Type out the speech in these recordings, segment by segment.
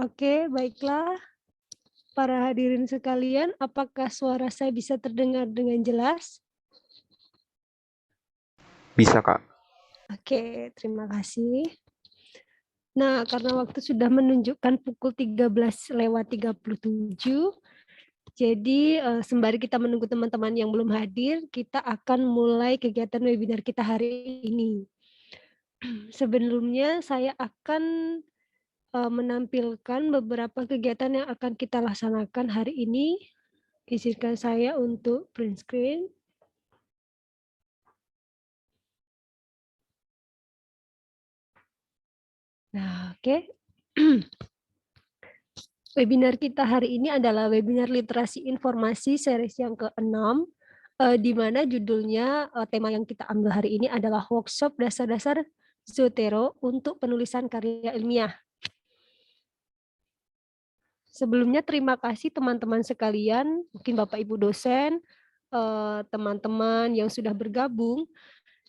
Oke, baiklah. Para hadirin sekalian, apakah suara saya bisa terdengar dengan jelas? Bisa, Kak. Oke, terima kasih. Nah, karena waktu sudah menunjukkan pukul 13:37, jadi sembari kita menunggu teman-teman yang belum hadir, kita akan mulai kegiatan webinar kita hari ini. Sebelumnya saya akan menampilkan beberapa kegiatan yang akan kita laksanakan hari ini. Izinkan saya untuk print screen. Nah, oke. Webinar kita hari ini adalah webinar literasi informasi series yang ke-6, di mana judulnya, tema yang kita ambil hari ini adalah workshop dasar-dasar Zotero untuk penulisan karya ilmiah. Sebelumnya terima kasih teman-teman sekalian, mungkin Bapak Ibu dosen, teman-teman yang sudah bergabung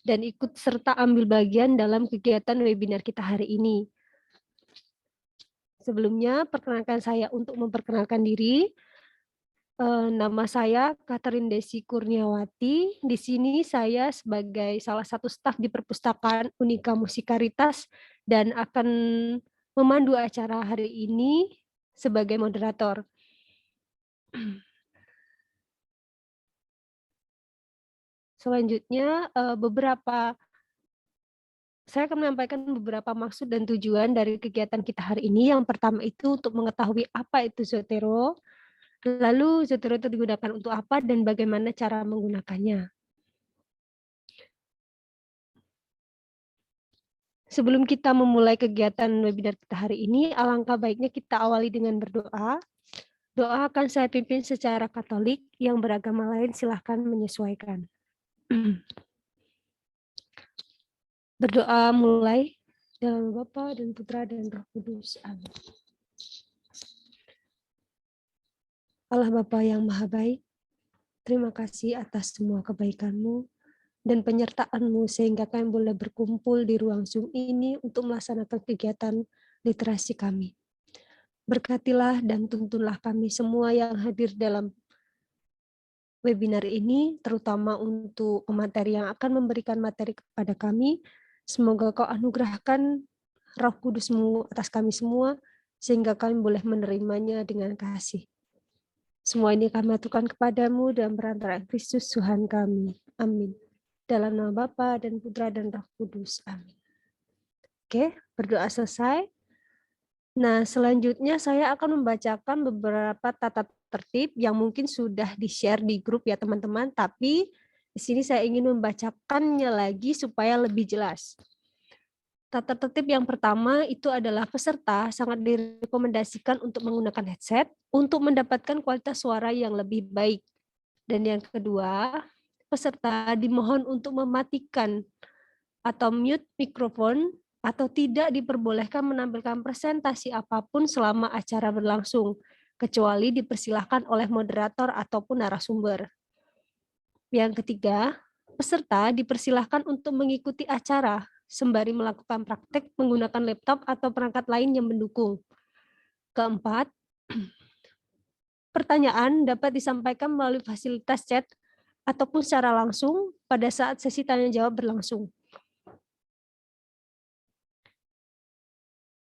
dan ikut serta ambil bagian dalam kegiatan webinar kita hari ini. Sebelumnya perkenalkan saya untuk memperkenalkan diri. Nama saya Catherine Desi Kurniawati. Di sini saya sebagai salah satu staf di Perpustakaan Unika Musikaritas dan akan memandu acara hari ini sebagai moderator. Selanjutnya, saya akan menyampaikan beberapa maksud dan tujuan dari kegiatan kita hari ini. Yang pertama itu untuk mengetahui apa itu Zotero, lalu Zotero itu digunakan untuk apa dan bagaimana cara menggunakannya. Sebelum kita memulai kegiatan webinar kita hari ini, alangkah baiknya kita awali dengan berdoa. Doa akan saya pimpin secara Katolik, yang beragama lain silahkan menyesuaikan. Berdoa mulai dalam nama Bapa dan Putra dan Roh Kudus. Amin. Allah Bapa yang Maha Baik, terima kasih atas semua kebaikan-Mu dan penyertaan-Mu sehingga kami boleh berkumpul di ruang Zoom ini untuk melaksanakan kegiatan literasi kami. Berkatilah dan tuntunlah kami semua yang hadir dalam webinar ini, terutama untuk pemateri yang akan memberikan materi kepada kami. Semoga Kau anugerahkan Roh Kudus-Mu atas kami semua, sehingga kami boleh menerimanya dengan kasih. Semua ini kami aturkan kepadamu dan perantara Kristus Tuhan kami. Amin. Dalam nama Bapa dan Putra dan Roh Kudus. Amin. Oke, berdoa selesai. Nah, selanjutnya saya akan membacakan beberapa tata tertib yang mungkin sudah di-share di grup ya teman-teman, tapi di sini saya ingin membacakannya lagi supaya lebih jelas. Tata tertib yang pertama itu adalah peserta sangat direkomendasikan untuk menggunakan headset untuk mendapatkan kualitas suara yang lebih baik. Dan yang kedua, peserta dimohon untuk mematikan atau mute mikrofon atau tidak diperbolehkan menampilkan presentasi apapun selama acara berlangsung, kecuali dipersilahkan oleh moderator ataupun narasumber. Yang ketiga, peserta dipersilahkan untuk mengikuti acara sembari melakukan praktek menggunakan laptop atau perangkat lain yang mendukung. Keempat, pertanyaan dapat disampaikan melalui fasilitas chat ataupun secara langsung pada saat sesi tanya jawab berlangsung.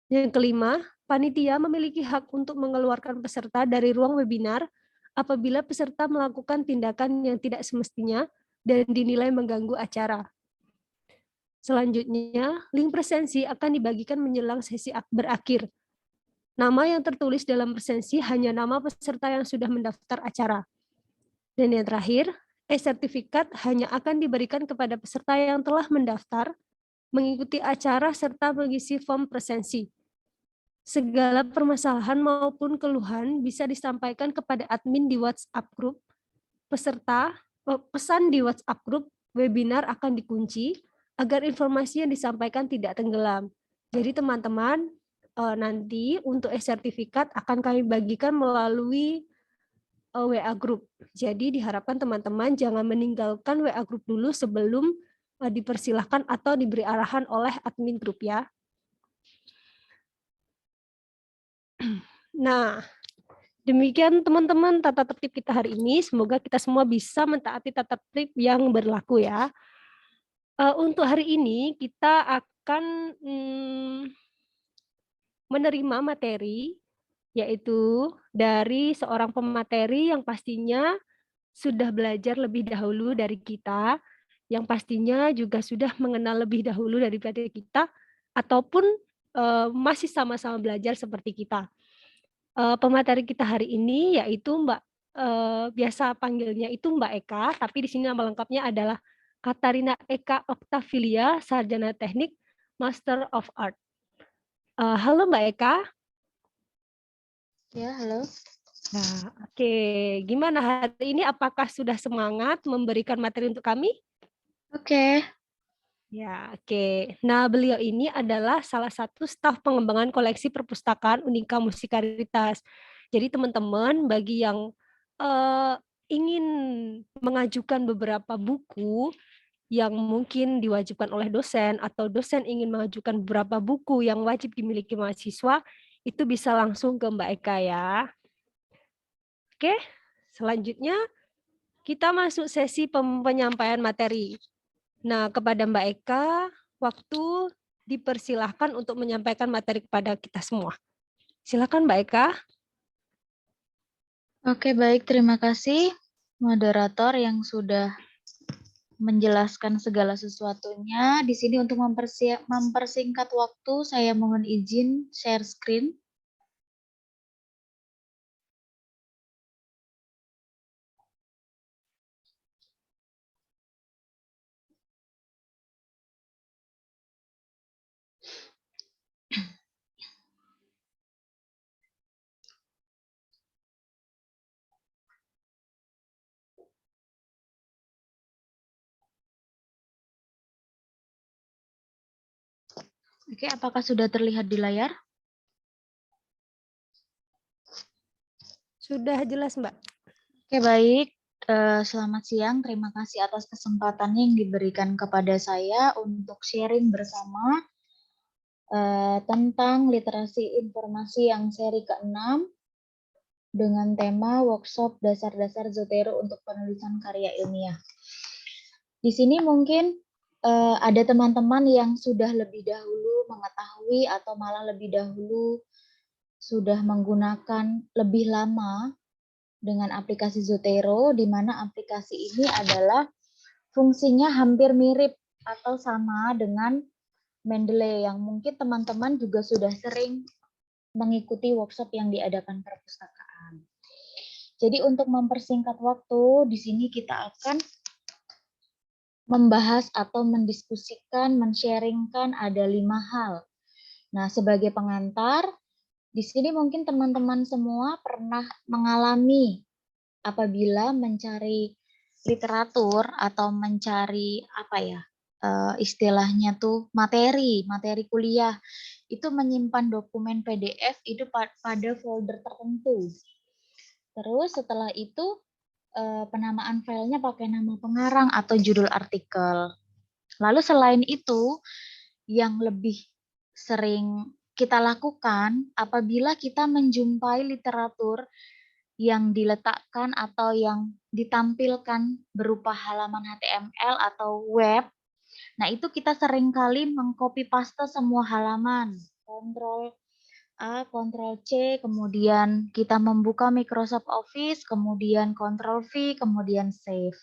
Yang kelima, panitia memiliki hak untuk mengeluarkan peserta dari ruang webinar apabila peserta melakukan tindakan yang tidak semestinya dan dinilai mengganggu acara. Selanjutnya, link presensi akan dibagikan menjelang sesi berakhir. Nama yang tertulis dalam presensi hanya nama peserta yang sudah mendaftar acara. Dan yang terakhir, e-sertifikat hanya akan diberikan kepada peserta yang telah mendaftar, mengikuti acara, serta mengisi form presensi. Segala permasalahan maupun keluhan bisa disampaikan kepada admin di WhatsApp grup. Pesan di WhatsApp grup webinar akan dikunci agar informasi yang disampaikan tidak tenggelam. Jadi teman-teman, nanti untuk e-sertifikat akan kami bagikan melalui WA group. Jadi diharapkan teman-teman jangan meninggalkan WA group dulu sebelum dipersilahkan atau diberi arahan oleh admin grup ya. Nah, demikian teman-teman tata tertib kita hari ini. Semoga kita semua bisa mentaati tata tertib yang berlaku ya. Untuk hari ini kita akan menerima materi, yaitu dari seorang pemateri yang pastinya sudah belajar lebih dahulu dari kita, yang pastinya juga sudah mengenal lebih dahulu daripada kita, ataupun masih sama-sama belajar seperti kita. Pemateri kita hari ini yaitu Mbak, biasa panggilnya itu Mbak Eka, tapi di sini nama lengkapnya adalah Katarina Eka Octavilia, Sarjana Teknik, Master of Art. Halo Mbak Eka. Ya, halo. Nah, oke. Gimana hari ini? Apakah sudah semangat memberikan materi untuk kami? Oke. Ya, oke. Nah, beliau ini adalah salah satu staf pengembangan koleksi perpustakaan Unika Musikalitas. Jadi teman-teman, bagi yang ingin mengajukan beberapa buku yang mungkin diwajibkan oleh dosen atau dosen ingin mengajukan beberapa buku yang wajib dimiliki mahasiswa, itu bisa langsung ke Mbak Eka ya. Oke, selanjutnya kita masuk sesi penyampaian materi. Nah, kepada Mbak Eka, waktu dipersilahkan untuk menyampaikan materi kepada kita semua. Silakan Mbak Eka. Oke, baik. Terima kasih moderator yang sudah menjelaskan segala sesuatunya. Di sini untuk mempersingkat waktu, saya mohon izin share screen. Oke, apakah sudah terlihat di layar? Sudah jelas Mbak. Oke, baik. Selamat siang. Terima kasih atas kesempatannya yang diberikan kepada saya untuk sharing bersama tentang literasi informasi yang seri ke-6 dengan tema workshop dasar-dasar Zotero untuk penulisan karya ilmiah. Di sini mungkin ada teman-teman yang sudah lebih dahulu mengetahui atau malah lebih dahulu sudah menggunakan lebih lama dengan aplikasi Zotero, di mana aplikasi ini adalah fungsinya hampir mirip atau sama dengan Mendeley yang mungkin teman-teman juga sudah sering mengikuti workshop yang diadakan perpustakaan. Jadi untuk mempersingkat waktu, di sini kita akan membahas atau mendiskusikan, men-sharingkan ada 5 hal. Nah, sebagai pengantar, di sini mungkin teman-teman semua pernah mengalami apabila mencari literatur atau mencari apa ya, istilahnya tuh materi kuliah, itu menyimpan dokumen PDF itu pada folder tertentu. Terus setelah itu penamaan filenya pakai nama pengarang atau judul artikel. Lalu selain itu, yang lebih sering kita lakukan apabila kita menjumpai literatur yang diletakkan atau yang ditampilkan berupa halaman HTML atau web. Nah, itu kita seringkali mengcopy paste semua halaman. Kontrol A, Ctrl C, kemudian kita membuka Microsoft Office, kemudian Ctrl V, kemudian save.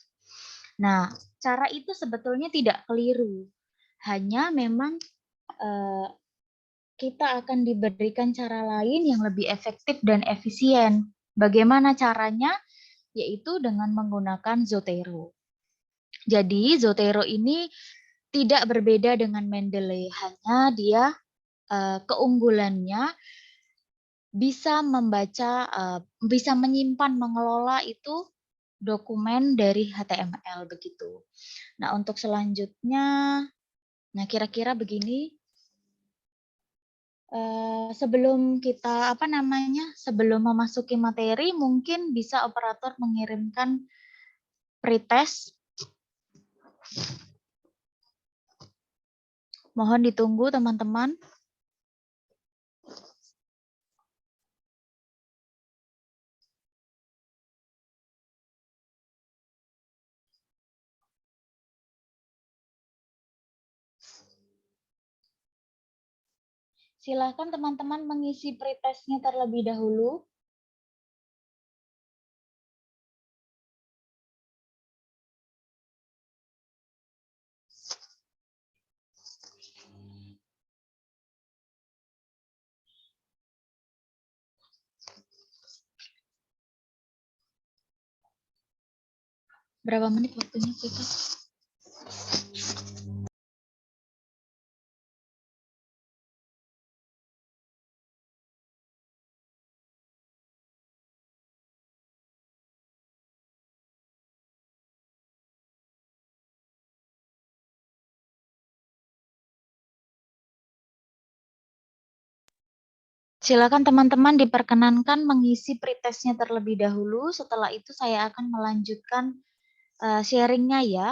Nah, cara itu sebetulnya tidak keliru. Hanya memang kita akan diberikan cara lain yang lebih efektif dan efisien. Bagaimana caranya? Yaitu dengan menggunakan Zotero. Jadi Zotero ini tidak berbeda dengan Mendeley, hanya dia keunggulannya bisa membaca, bisa menyimpan, mengelola itu dokumen dari HTML begitu. Nah, untuk selanjutnya, nah kira-kira begini, sebelum kita sebelum memasuki materi, mungkin bisa operator mengirimkan pretest. Mohon ditunggu teman-teman. Silakan teman-teman mengisi pretestnya terlebih dahulu. Berapa menit waktunya kita? Silakan teman-teman diperkenankan mengisi pretestnya terlebih dahulu. Setelah itu saya akan melanjutkan sharingnya ya.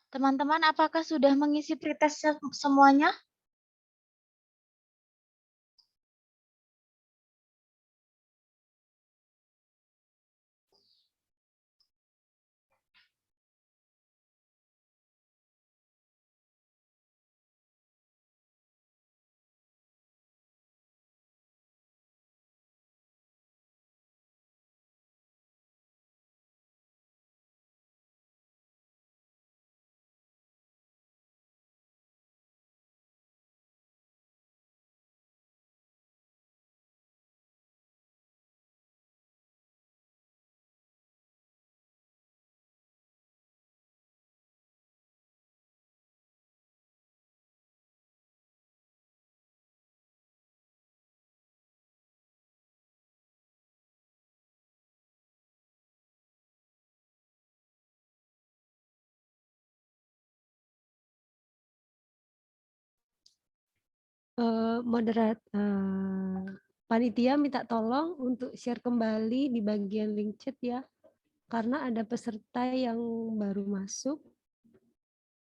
Teman-teman, apakah sudah mengisi pretest semuanya? Panitia minta tolong untuk share kembali di bagian link chat ya, karena ada peserta yang baru masuk,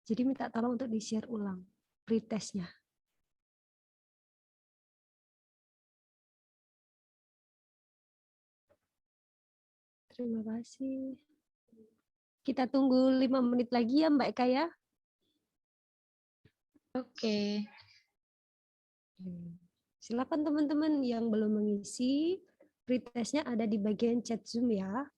jadi minta tolong untuk di-share ulang pretestnya. Terima kasih. Kita tunggu 5 menit lagi ya Mbak Eka ya. Oke. Silakan teman-teman yang belum mengisi, pretestnya ada di bagian chat Zoom ya.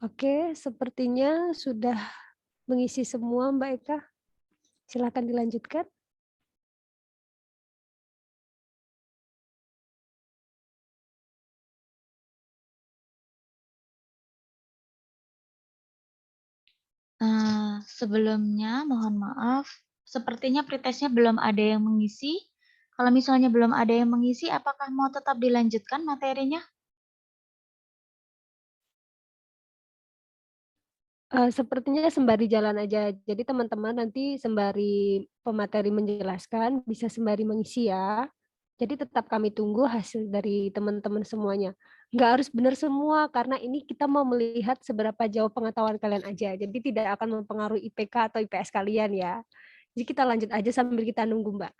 Oke, sepertinya sudah mengisi semua Mbak Eka. Silakan dilanjutkan. Sebelumnya mohon maaf, sepertinya pretestnya belum ada yang mengisi. Kalau misalnya belum ada yang mengisi, apakah mau tetap dilanjutkan materinya? Sepertinya sembari jalan aja. Jadi teman-teman nanti sembari pemateri menjelaskan, bisa sembari mengisi ya. Jadi tetap kami tunggu hasil dari teman-teman semuanya. Nggak harus benar semua, karena ini kita mau melihat seberapa jauh pengetahuan kalian aja. Jadi tidak akan mempengaruhi IPK atau IPS kalian ya. Jadi kita lanjut aja sambil kita nunggu, Mbak.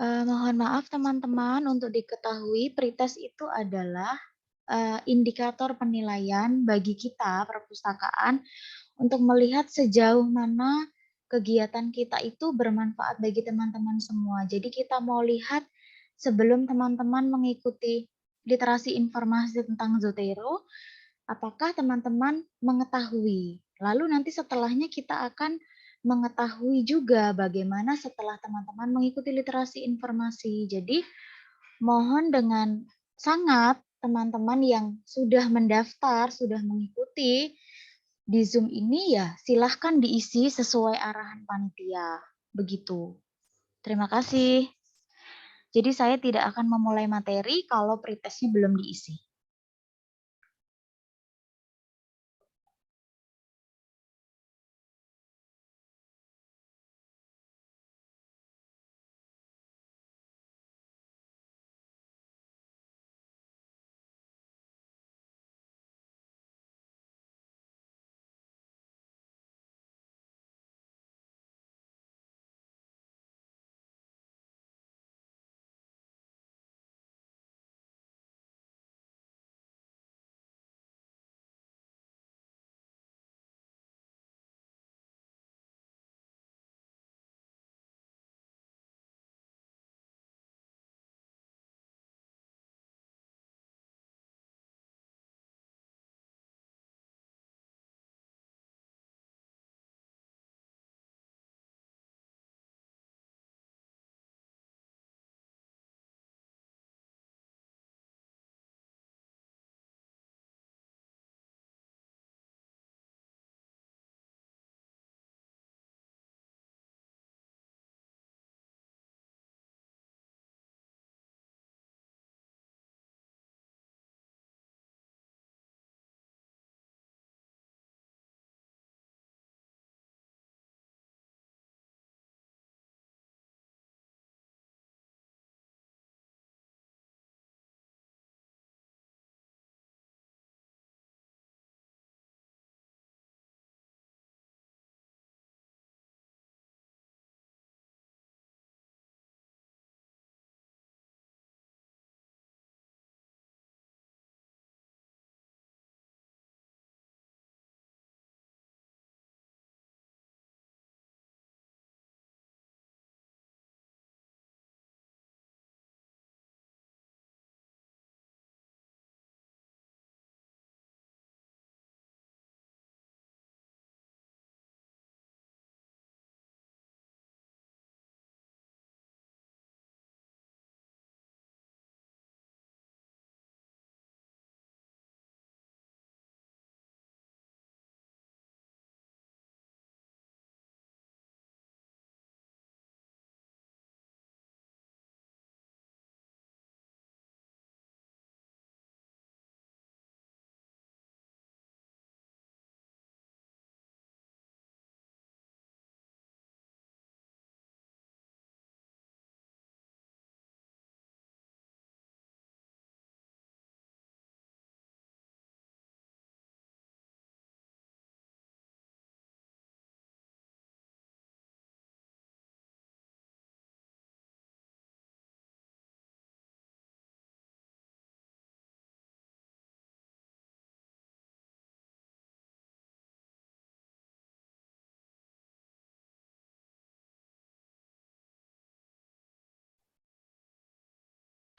Mohon maaf teman-teman, untuk diketahui pretest itu adalah indikator penilaian bagi kita perpustakaan untuk melihat sejauh mana kegiatan kita itu bermanfaat bagi teman-teman semua. Jadi kita mau lihat sebelum teman-teman mengikuti literasi informasi tentang Zotero, apakah teman-teman mengetahui. Lalu nanti setelahnya kita akan mengetahui juga bagaimana setelah teman-teman mengikuti literasi informasi. Jadi mohon dengan sangat teman-teman yang sudah mendaftar, sudah mengikuti di Zoom ini ya silahkan diisi sesuai arahan panitia. Begitu. Terima kasih. Jadi saya tidak akan memulai materi kalau pretestnya belum diisi.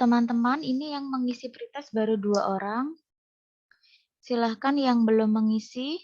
teman-teman, ini yang mengisi pretest baru 2 orang. Silahkan yang belum mengisi.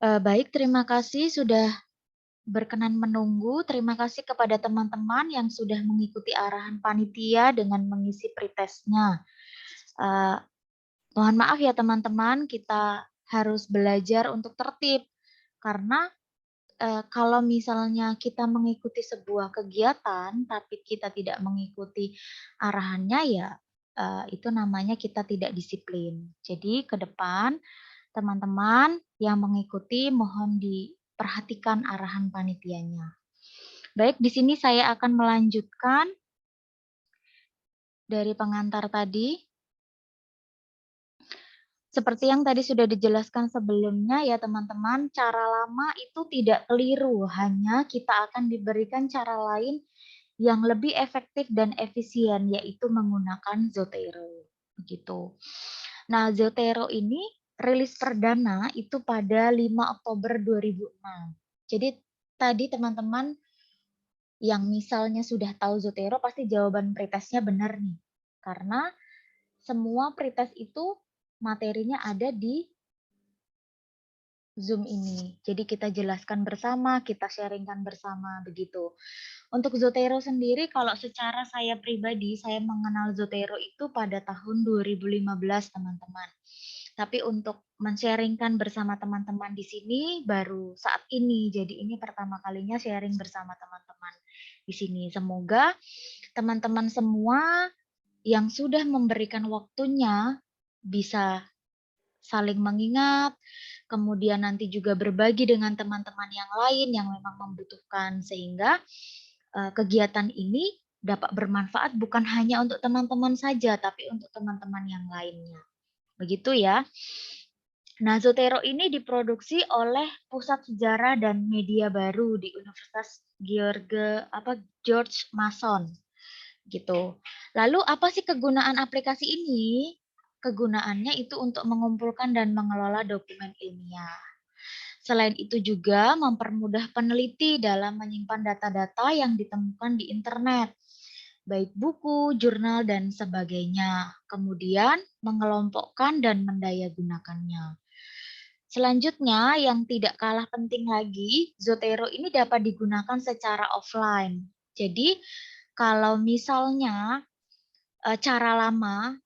Baik, terima kasih sudah berkenan menunggu. Terima kasih kepada teman-teman yang sudah mengikuti arahan panitia dengan mengisi pretestnya. Mohon maaf ya teman-teman, kita harus belajar untuk tertib. Karena kalau misalnya kita mengikuti sebuah kegiatan, tapi kita tidak mengikuti arahannya, ya itu namanya kita tidak disiplin. Jadi ke depan, teman-teman yang mengikuti mohon diperhatikan arahan panitianya. Baik, di sini saya akan melanjutkan dari pengantar tadi. Seperti yang tadi sudah dijelaskan sebelumnya ya teman-teman, cara lama itu tidak keliru, hanya kita akan diberikan cara lain yang lebih efektif dan efisien, yaitu menggunakan Zotero. Begitu. Nah, Zotero ini rilis perdana itu pada 5 Oktober 2006. Jadi tadi teman-teman yang misalnya sudah tahu Zotero pasti jawaban pretestnya benar nih. Karena semua pretest itu materinya ada di Zoom ini. Jadi kita jelaskan bersama, kita sharingkan bersama begitu. Untuk Zotero sendiri, kalau secara saya pribadi, saya mengenal Zotero itu pada tahun 2015, teman-teman. Tapi untuk men-sharingkan bersama teman-teman di sini baru saat ini. Jadi ini pertama kalinya sharing bersama teman-teman di sini. Semoga teman-teman semua yang sudah memberikan waktunya bisa saling mengingat, kemudian nanti juga berbagi dengan teman-teman yang lain yang memang membutuhkan, sehingga kegiatan ini dapat bermanfaat bukan hanya untuk teman-teman saja, tapi untuk teman-teman yang lainnya. Begitu ya. Nah, Zotero ini diproduksi oleh Pusat Sejarah dan Media Baru di Universitas George Mason gitu. Lalu apa sih kegunaan aplikasi ini? Kegunaannya itu untuk mengumpulkan dan mengelola dokumen ilmiah. Selain itu juga mempermudah peneliti dalam menyimpan data-data yang ditemukan di internet, baik buku, jurnal, dan sebagainya. Kemudian mengelompokkan dan mendayagunakannya. Selanjutnya, yang tidak kalah penting lagi, Zotero ini dapat digunakan secara offline. Jadi, kalau misalnya cara lama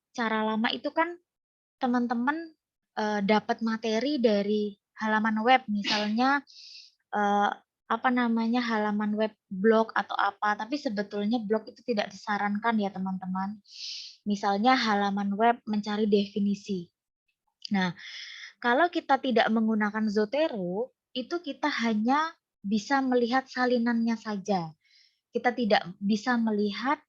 itu kan teman-teman dapat materi dari halaman web, misalnya halaman web blog atau apa, tapi sebetulnya blog itu tidak disarankan ya teman-teman. Misalnya halaman web mencari definisi. Nah, kalau kita tidak menggunakan Zotero, itu kita hanya bisa melihat salinannya saja. Kita tidak bisa melihat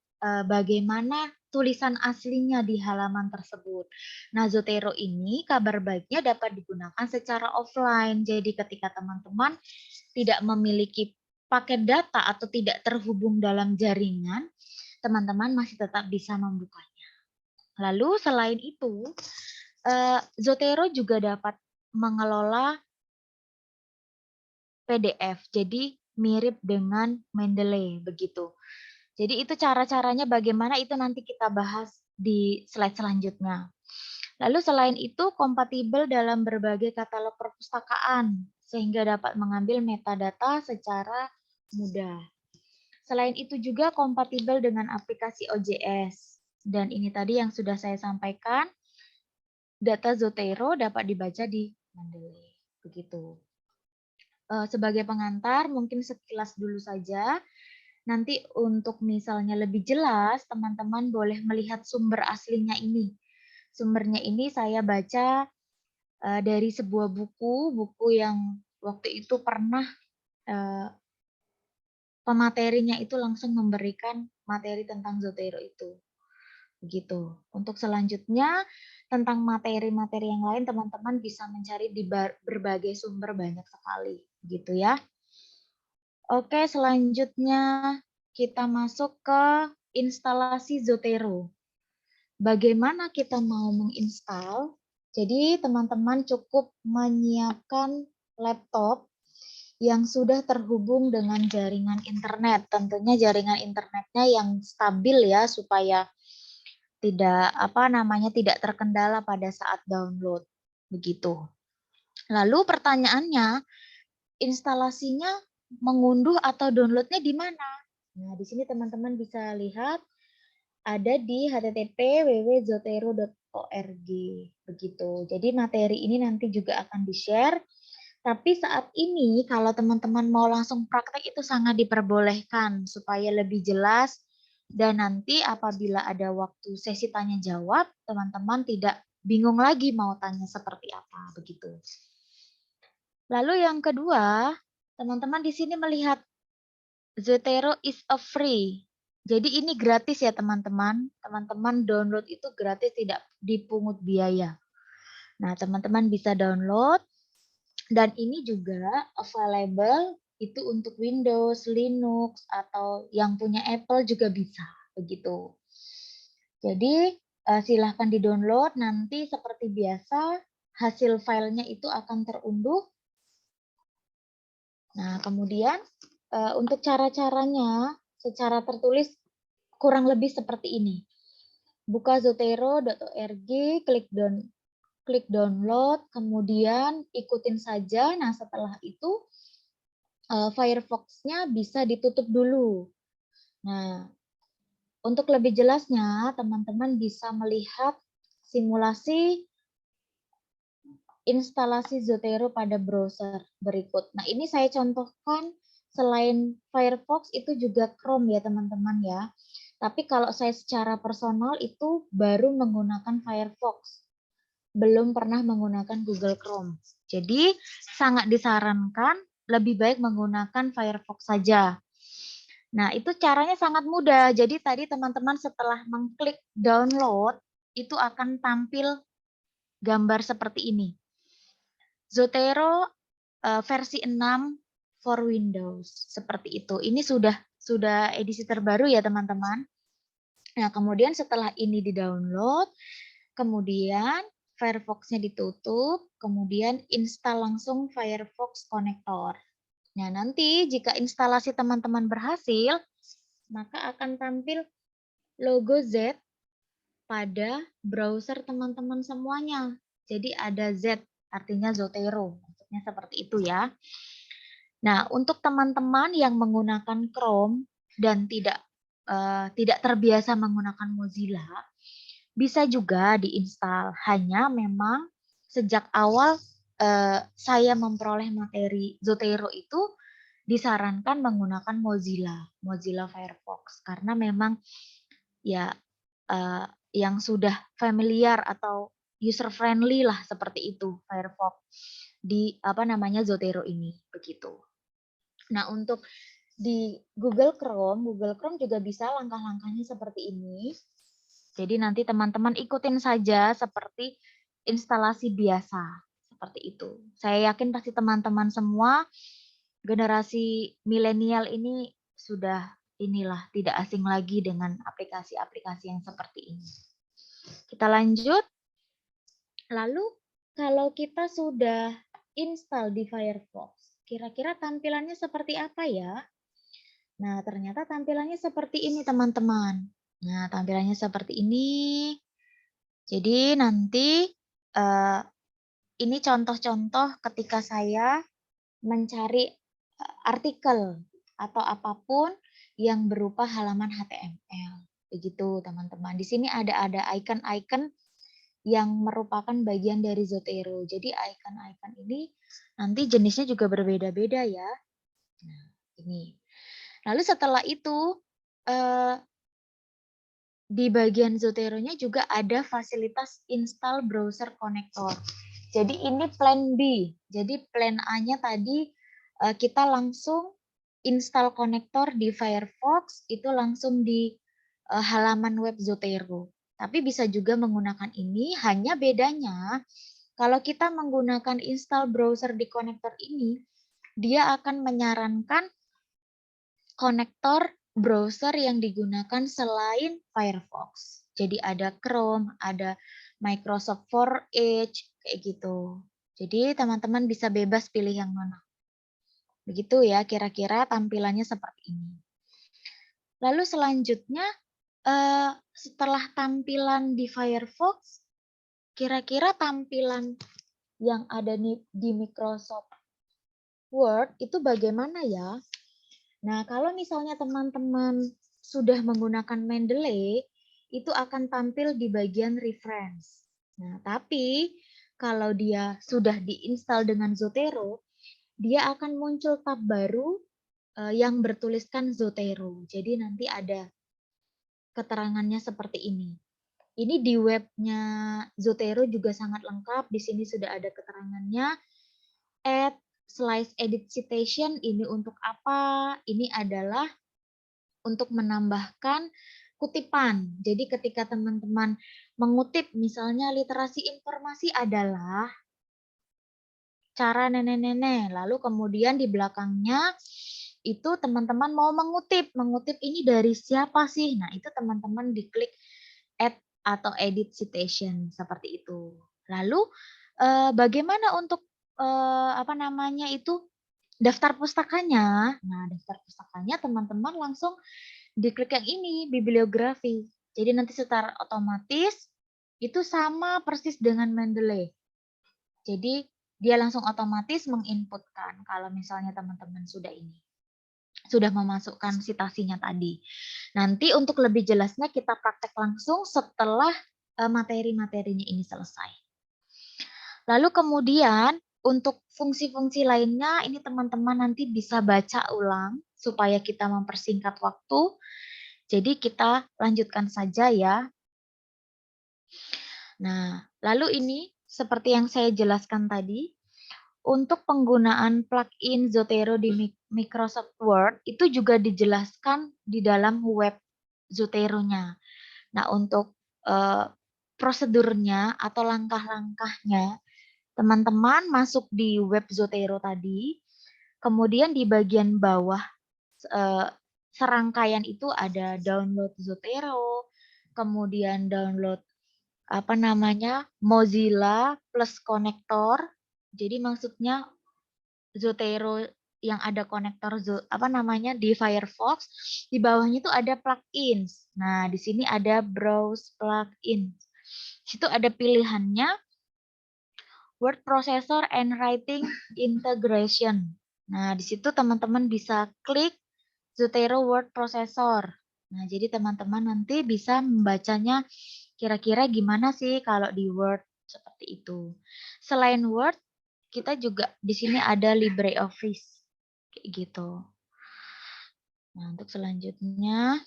bagaimana tulisan aslinya di halaman tersebut. Nah, Zotero ini kabar baiknya dapat digunakan secara offline. Jadi ketika teman-teman tidak memiliki paket data atau tidak terhubung dalam jaringan, teman-teman masih tetap bisa membukanya. Lalu selain itu, Zotero juga dapat mengelola PDF. Jadi mirip dengan Mendeley begitu. Jadi itu cara-caranya bagaimana itu nanti kita bahas di slide selanjutnya. Lalu selain itu kompatibel dalam berbagai katalog perpustakaan sehingga dapat mengambil metadata secara mudah. Selain itu juga kompatibel dengan aplikasi OJS. Dan ini tadi yang sudah saya sampaikan, data Zotero dapat dibaca di Mendeley. Begitu. Sebagai pengantar mungkin sekilas dulu saja. Nanti untuk misalnya lebih jelas, teman-teman boleh melihat sumber aslinya ini. Sumbernya ini saya baca dari sebuah buku yang waktu itu pernah pematerinya itu langsung memberikan materi tentang Zotero itu. Begitu. Untuk selanjutnya, tentang materi-materi yang lain, teman-teman bisa mencari di berbagai sumber banyak sekali. Gitu ya. Oke, selanjutnya kita masuk ke instalasi Zotero. Bagaimana kita mau menginstal? Jadi teman-teman cukup menyiapkan laptop yang sudah terhubung dengan jaringan internet. Tentunya jaringan internetnya yang stabil ya supaya tidak terkendala pada saat download. Begitu. Lalu pertanyaannya, instalasinya mengunduh atau downloadnya di mana? Nah, di sini teman-teman bisa lihat ada di http://www.zotero.org begitu. Jadi materi ini nanti juga akan di-share. Tapi saat ini kalau teman-teman mau langsung praktek itu sangat diperbolehkan supaya lebih jelas dan nanti apabila ada waktu sesi tanya jawab, teman-teman tidak bingung lagi mau tanya seperti apa begitu. Lalu yang kedua, teman-teman di sini melihat Zotero is a free. Jadi ini gratis ya teman-teman. Teman-teman download itu gratis, tidak dipungut biaya. Nah, teman-teman bisa download dan ini juga available itu untuk Windows, Linux atau yang punya Apple juga bisa begitu. Jadi silahkan di-download, nanti seperti biasa hasil filenya itu akan terunduh. Nah, kemudian untuk cara-caranya secara tertulis kurang lebih seperti ini. Buka zotero.org, klik download, kemudian ikutin saja. Nah, setelah itu Firefox-nya bisa ditutup dulu. Nah, untuk lebih jelasnya, teman-teman bisa melihat simulasi instalasi Zotero pada browser berikut. Nah, ini saya contohkan selain Firefox itu juga Chrome ya, teman-teman ya. Tapi kalau saya secara personal itu baru menggunakan Firefox. Belum pernah menggunakan Google Chrome. Jadi, sangat disarankan lebih baik menggunakan Firefox saja. Nah, itu caranya sangat mudah. Jadi tadi teman-teman setelah mengklik download, itu akan tampil gambar seperti ini. Zotero versi 6 for Windows. Seperti itu. Ini sudah edisi terbaru ya teman-teman. Nah, kemudian setelah ini di-download, kemudian Firefox-nya ditutup, kemudian install langsung Firefox Connector. Nah, nanti jika instalasi teman-teman berhasil, maka akan tampil logo Z pada browser teman-teman semuanya. Jadi ada Z, artinya Zotero. Maksudnya seperti itu ya. Nah, untuk teman-teman yang menggunakan Chrome dan tidak terbiasa menggunakan Mozilla, bisa juga diinstal. Hanya memang sejak awal saya memperoleh materi Zotero itu disarankan menggunakan Mozilla Firefox karena memang ya yang sudah familiar atau user friendly lah seperti itu Firefox di Zotero ini begitu. Nah, untuk di Google Chrome juga bisa langkah-langkahnya seperti ini. Jadi nanti teman-teman ikutin saja seperti instalasi biasa seperti itu. Saya yakin pasti teman-teman semua generasi milenial ini sudah tidak asing lagi dengan aplikasi-aplikasi yang seperti ini. Kita lanjut. Lalu kalau kita sudah install di Firefox, kira-kira tampilannya seperti apa ya? Nah, ternyata tampilannya seperti ini teman-teman. Nah, tampilannya seperti ini. Jadi nanti ini contoh-contoh ketika saya mencari artikel atau apapun yang berupa halaman HTML. Begitu teman-teman. Di sini ada icon-icon yang merupakan bagian dari Zotero. Jadi icon-icon ini nanti jenisnya juga berbeda-beda ya. Nah, ini. Lalu setelah itu di bagian Zotero-nya juga ada fasilitas install browser connector. Jadi ini plan B. Jadi plan A-nya tadi kita langsung install konektor di Firefox, itu langsung di halaman web Zotero. Tapi bisa juga menggunakan ini, hanya bedanya kalau kita menggunakan install browser di konektor ini, dia akan menyarankan konektor browser yang digunakan selain Firefox. Jadi ada Chrome, ada Microsoft for Edge, kayak gitu. Jadi teman-teman bisa bebas pilih yang mana. Begitu ya, kira-kira tampilannya seperti ini. Lalu selanjutnya, setelah tampilan di Firefox, kira-kira tampilan yang ada di Microsoft Word itu bagaimana ya? Nah, kalau misalnya teman-teman sudah menggunakan Mendeley, itu akan tampil di bagian reference. Nah, tapi kalau dia sudah diinstal dengan Zotero, dia akan muncul tab baru yang bertuliskan Zotero. Jadi nanti ada keterangannya seperti ini. Ini di webnya Zotero juga sangat lengkap. Di sini sudah ada keterangannya. Add slice edit citation ini untuk apa? Ini adalah untuk menambahkan kutipan. Jadi ketika teman-teman mengutip misalnya literasi informasi adalah cara nenek-nenek. Lalu kemudian di belakangnya itu teman-teman mau mengutip ini dari siapa sih? Nah, itu teman-teman diklik add atau edit citation seperti itu. Lalu Bagaimana untuk, apa namanya itu, daftar pustakanya? Nah, daftar pustakanya teman-teman langsung diklik yang ini, bibliografi. Jadi nanti secara otomatis itu sama persis dengan Mendeley. Jadi dia langsung otomatis menginputkan kalau misalnya teman-teman sudah memasukkan citasinya tadi. Nanti untuk lebih jelasnya kita praktek langsung setelah materi-materinya ini selesai. Lalu kemudian untuk fungsi-fungsi lainnya ini teman-teman nanti bisa baca ulang supaya kita mempersingkat waktu. Jadi kita lanjutkan saja ya. Nah, lalu ini seperti yang saya jelaskan tadi, untuk penggunaan plugin Zotero di Microsoft Word itu juga dijelaskan di dalam web Zotero-nya. Nah, untuk prosedurnya atau langkah-langkahnya, teman-teman masuk di web Zotero tadi, kemudian di bagian bawah serangkaian itu ada download Zotero, kemudian download Mozilla plus konektor. Jadi maksudnya Zotero yang ada konektor di Firefox, di bawahnya itu ada plugins. Nah, di sini ada browse plugins. Situ ada pilihannya word processor and writing integration. Nah, di situ teman-teman bisa klik Zotero word processor. Nah, jadi teman-teman nanti bisa membacanya kira-kira gimana sih kalau di Word seperti itu. Selain Word, kita juga di sini ada LibreOffice kayak gitu. Nah, untuk selanjutnya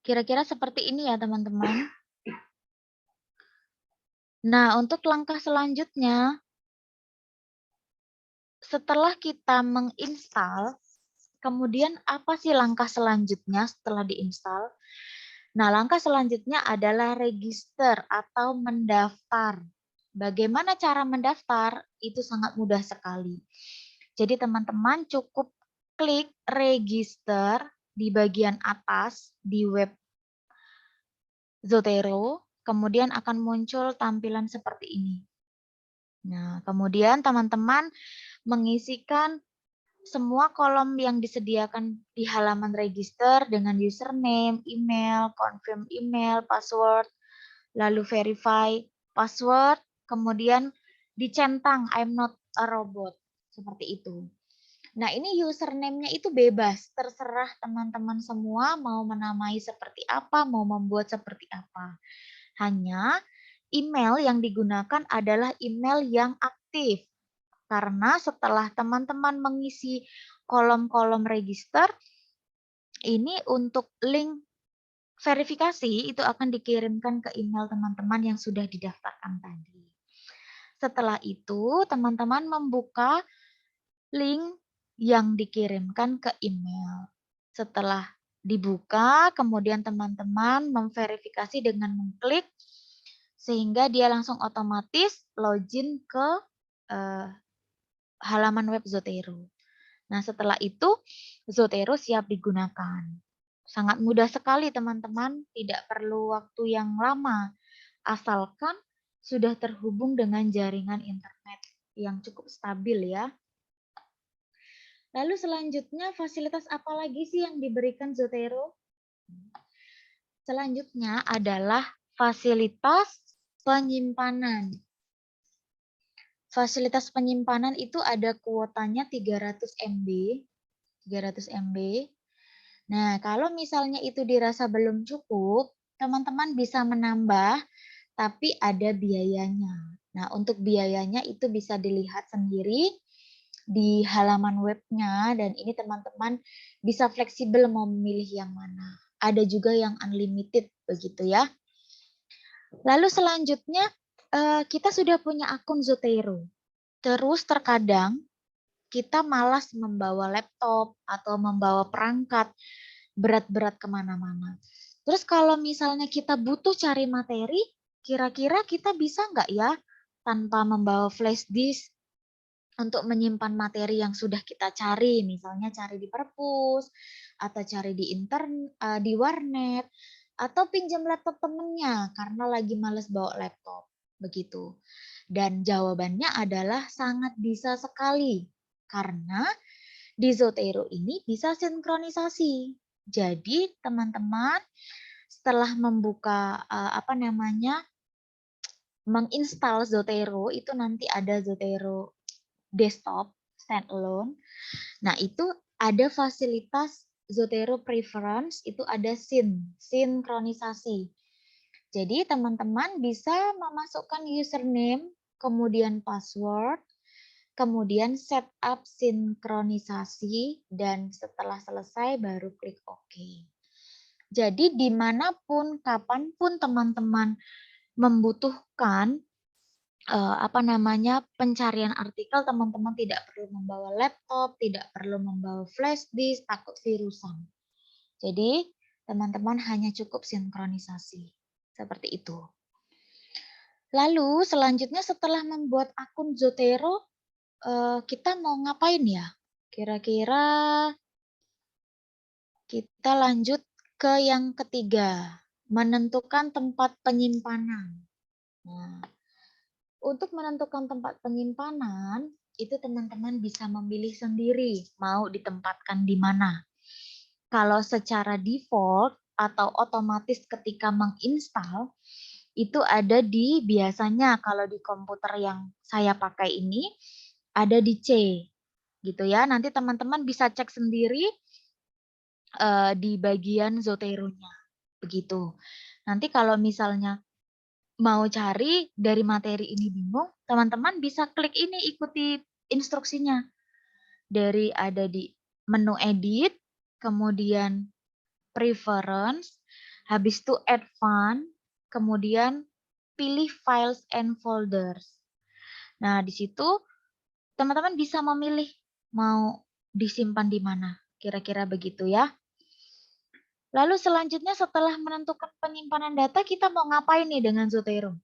kira-kira seperti ini ya, teman-teman. Nah, untuk langkah selanjutnya setelah kita menginstal, kemudian apa sih langkah selanjutnya setelah diinstal? Nah, langkah selanjutnya adalah register atau mendaftar. Bagaimana cara mendaftar? Itu sangat mudah sekali. Jadi teman-teman cukup klik register di bagian atas di web Zotero, kemudian akan muncul tampilan seperti ini. Nah, kemudian teman-teman mengisikan semua kolom yang disediakan di halaman register dengan username, email, confirm email, password, lalu verify password, kemudian dicentang I'm not a robot, seperti itu. Nah, ini username-nya itu bebas, terserah teman-teman semua mau menamai seperti apa, mau membuat seperti apa. Hanya email yang digunakan adalah email yang aktif. Karena setelah teman-teman mengisi kolom-kolom register, ini untuk link verifikasi itu akan dikirimkan ke email teman-teman yang sudah didaftarkan tadi. Setelah itu, teman-teman membuka link yang dikirimkan ke email. Setelah dibuka, kemudian teman-teman memverifikasi dengan mengklik sehingga dia langsung otomatis login ke halaman web Zotero. Nah, setelah itu Zotero siap digunakan. Sangat mudah sekali teman-teman, tidak perlu waktu yang lama, asalkan sudah terhubung dengan jaringan internet yang cukup stabil ya. Lalu selanjutnya fasilitas apa lagi sih yang diberikan Zotero? Selanjutnya adalah fasilitas penyimpanan. Fasilitas penyimpanan itu ada kuotanya 300 MB. 300 MB. Nah, kalau misalnya itu dirasa belum cukup, teman-teman bisa menambah, tapi ada biayanya. Nah, untuk biayanya itu bisa dilihat sendiri di halaman webnya, dan ini teman-teman bisa fleksibel mau memilih yang mana. Ada juga yang unlimited, begitu ya. Lalu selanjutnya, kita sudah punya akun Zotero. Terus terkadang kita malas membawa laptop atau membawa perangkat berat-berat kemana-mana. Terus kalau misalnya kita butuh cari materi, kira-kira kita bisa nggak ya tanpa membawa flash disk untuk menyimpan materi yang sudah kita cari, misalnya cari di perpus atau cari di internet, di warnet. atau pinjam laptop temennya karena lagi males bawa laptop, begitu. Dan jawabannya adalah sangat bisa sekali, karena di Zotero ini bisa sinkronisasi. Jadi teman-teman setelah membuka menginstal Zotero itu nanti ada Zotero desktop standalone. Nah, itu ada fasilitas Zotero Preference, itu ada sinkronisasi. Jadi teman-teman bisa memasukkan username, kemudian password, kemudian setup sinkronisasi, dan setelah selesai baru klik OK. Jadi dimanapun, kapanpun teman-teman membutuhkan pencarian artikel, teman-teman tidak perlu membawa laptop, tidak perlu membawa flash disk, takut virusan. Jadi teman-teman hanya cukup sinkronisasi. Seperti itu. Lalu selanjutnya setelah membuat akun Zotero, kita mau ngapain ya? Kira-kira kita lanjut ke yang ketiga, menentukan tempat penyimpanan. Nah, untuk menentukan tempat penyimpanan, itu teman-teman bisa memilih sendiri mau ditempatkan di mana. Kalau secara default atau otomatis ketika menginstal, itu ada di biasanya kalau di komputer yang saya pakai ini, ada di C. Gitu ya, nanti teman-teman bisa cek sendiri di bagian Zotero-nya. Begitu. Nanti kalau misalnya mau cari dari materi ini bingung, teman-teman bisa klik ini, ikuti instruksinya. Dari ada di menu edit, kemudian preference, habis itu advanced, kemudian pilih files and folders. Nah, di situ teman-teman bisa memilih mau disimpan di mana. Kira-kira begitu ya. Lalu selanjutnya setelah menentukan penyimpanan data, kita mau ngapain nih dengan Zotero?